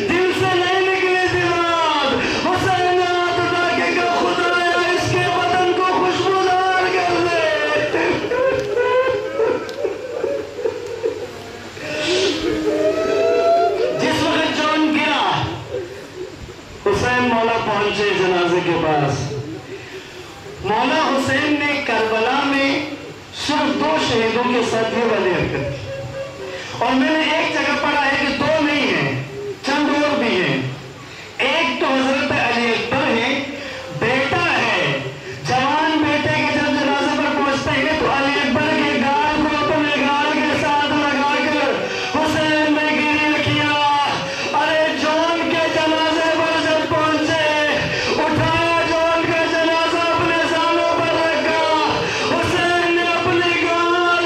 B: دل سے نہیں نکلی تھی بات، حسین نے ہاتھ اٹھا کے کہا خدایا اس کے بدن کو خوشبودار کر دے۔ جس وقت جون گرا، حسین مولا پہنچے جنازے کے پاس۔ مولا حسین نے کربلا میں صرف 2 شہیدوں کے ساتھ یہ والی حرکت کی، اور میں نے ایک جگہ پڑھا ہے کہ 2 نہیں ہیں، چند اور بھی ہیں۔ ایک تو حضرت علی اکبر ہے، بیٹا ہے، جوان بیٹے کے جب جنازے پر پہنچتے ہیں تو علی اکبر کے گال کو اپنے گال کے ساتھ لگا کر حسین نے گریہ کیا۔ ارے جون کے جنازے پر جب پہنچے، اٹھایا جون کا جنازہ اپنے سانوں پر رکھا، حسین نے اپنے گال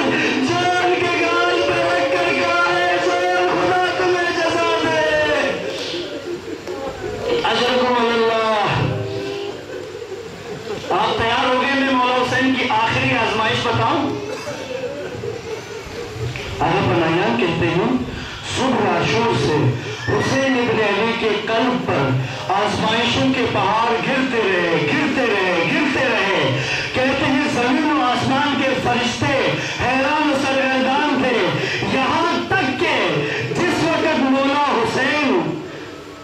B: جون کے گال پہ رکھ کر کہا اے جون خدا تمہیں جزا دے، اجرکم اللہ۔ آپ تیار ہو گئے؟ میں مولا حسین کی آخری آزمائش بتاؤں؟ عرب بنائیان کہتے ہیں صبح عاشور سے حسین ابن علی کے قلب پر آزمائشوں کے پہاڑ گرتے رہے، گرتے رہے، گرتے رہے۔ فرشتے حیران و سرگردان تھے، یہاں تک کہ جس وقت مولا حسین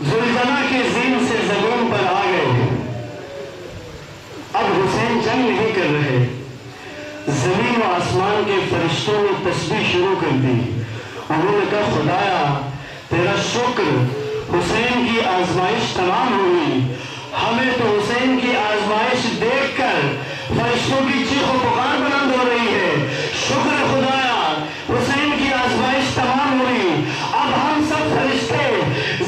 B: زلزلہ کے زین سے زمین پر آ گئے، اب حسین جنگ نہیں کر رہے، زمین و آسمان کے فرشتوں نے تسبیح شروع کر دی. انہوں نے کہا خدایا تیرا شکر، حسین کی آزمائش تمام ہوئی. ہمیں تو حسین کی آزمائش دیکھ کر فرشتوں کی چیخ و پکار بلند ہو رہی ہے. شکر خدایا حسین کی آزمائش تمام ہوئی. اب ہم سب فرشتے،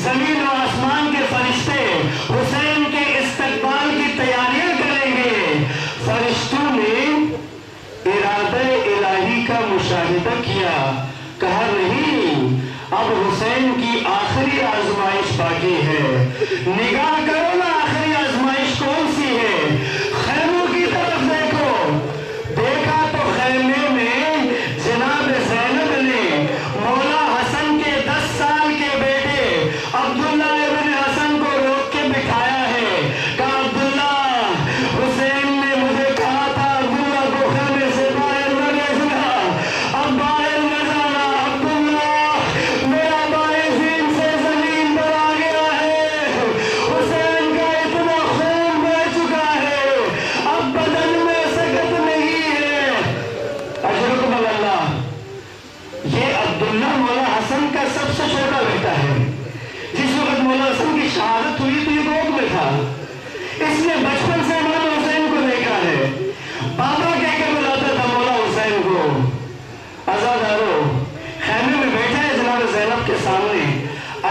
B: زمین و آسمان کے فرشتے حسین کے استقبال کی تیاریاں کریں گے. فرشتوں نے ارادہ الہی کا مشاہدہ کیا، کہا نہیں اب حسین کی آخری آزمائش باقی ہے. نگاہ کرو نا آخری آزمائش کون سی ہے. خیموں کی طرف دیکھو. دیکھا تو خیمے میں جناب زینب نے مولا حسن کے 10 سال کے بیٹے عبداللہ ابن حسن کو روک کے بٹھایا ہے. کہا عبداللہ، حسین نے مجھے کہا تھا عبداللہ کو خیمے سے باہر نہ بھیجنا، اب باہر نہ جانا. عبداللہ میرا بائیں زین سے زمین پر آ گیا ہے. حسین کا اتنا خون بہ چکا ہے، اب بدن میں سکت نہیں ہے. اجرکم اللہ. یہ عبداللہ مولا حسن کا سب سے چھوٹا بیٹا ہے. جس وقت مولا حسن کی شہادت ہوئی تو یہ گود میں تھا. اس نے بچپن سے مولا حسین کو دیکھا ہے. بابا کہہ کے بلاتا تھا مولا حسین کو. عزادارو، خیمے میں بیٹھا ہے جناب زینب کے سامنے.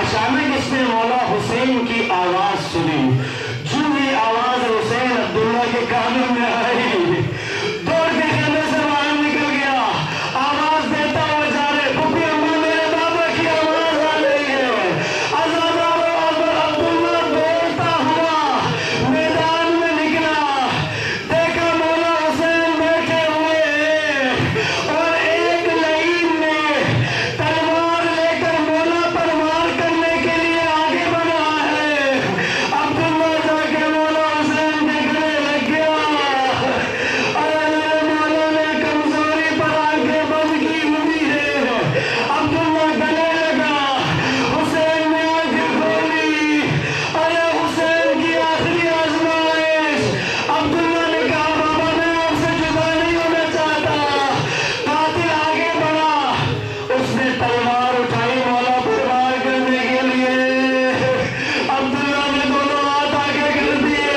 B: اچانک اس نے مولا حسین کی آواز سنی. جو یہ آواز حسین عبداللہ کے کانوں میں آئی، دوڑ کے خیمے سے باہر نکل گیا. آواز دیتا ہوا جا رہے، پھپھی اماں میرے بابا کی آواز آ رہی ہے. عزادارو، عبداللہ دوڑتا ہوا میدان میں نکلا. دیکھا مولا حسین بیٹھے ہوئے ہیں اور ایک لعین نے تلوار لے کر مولا پر وار کرنے کے لیے آگے بڑھا ہے. عبداللہ جا کے مولا حسین کے گلے لگ گیا. ارے مولا نے کمزوری پر آنکھیں بند کی ہوئی ہے. عبداللہ گلے لگا. حسین نے آنکھیں کھولی. ارے حسین کی آخری آزمائش. عبداللہ نے کہا بابا میں آپ سے جدا نہیں ہونا چاہتا. قاتل آگے بڑھا. اس نے تلوار اٹھائی مولا پر وار کرنے کے لیے. عبداللہ نے دونوں ہاتھ آگے کر دیے.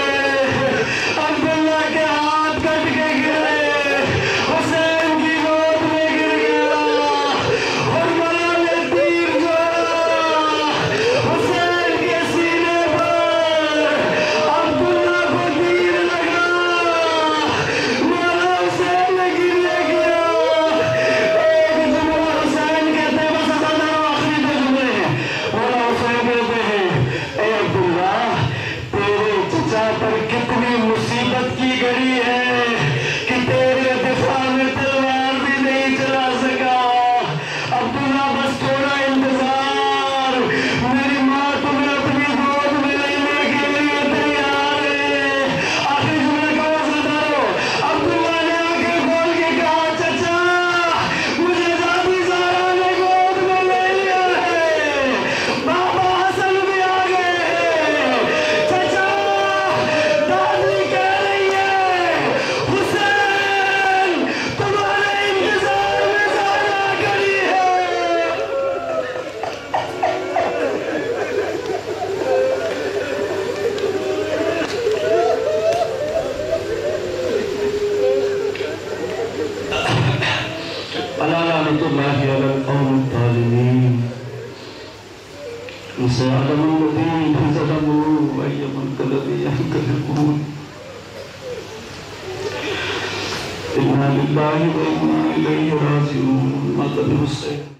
B: عبداللہ کے ہاتھ کٹ کے گرے. حسین کی گود میں گر گیا. حرملا نے تیر جوڑا حسین کے سینے پر. عبداللہ کو تیر لگا. مولا حسین نے گریہ کیا. ایک جملہ حسین کہتے ہیں، بس عزادارو آخری 2 جملے ہیں. مولا حسین کہتے ہیں اے عبداللہ، تیرے چچا پر کتنی مصیبت کی گھڑی ہے کہ تیرے دفاع میں تلوار بھی نہیں چلا سکا. عبداللہ بس تھوڑا انتظار، میری ماں تمہیں اپنی گود میں لینے کے لیے تیار ہے. آخری جملے کا عزادارو. عبداللہ نے آنکھیں کھول کے کہا چچا مجھے دادی زہرا نے گود میں لے لیا ہے. بابا حسن بھی آ گئے ہیں. چچا دادی کہہ رہی ہے حسین تمہارے انتظار میں زہرا کھڑی ہے. الا لعنۃ اللہ علی القوم الظالمین. سيعلم الذين ظلموا أي منقلب ينقلبون. إنا لله وإنا إليه راجعون. ماذا نستعين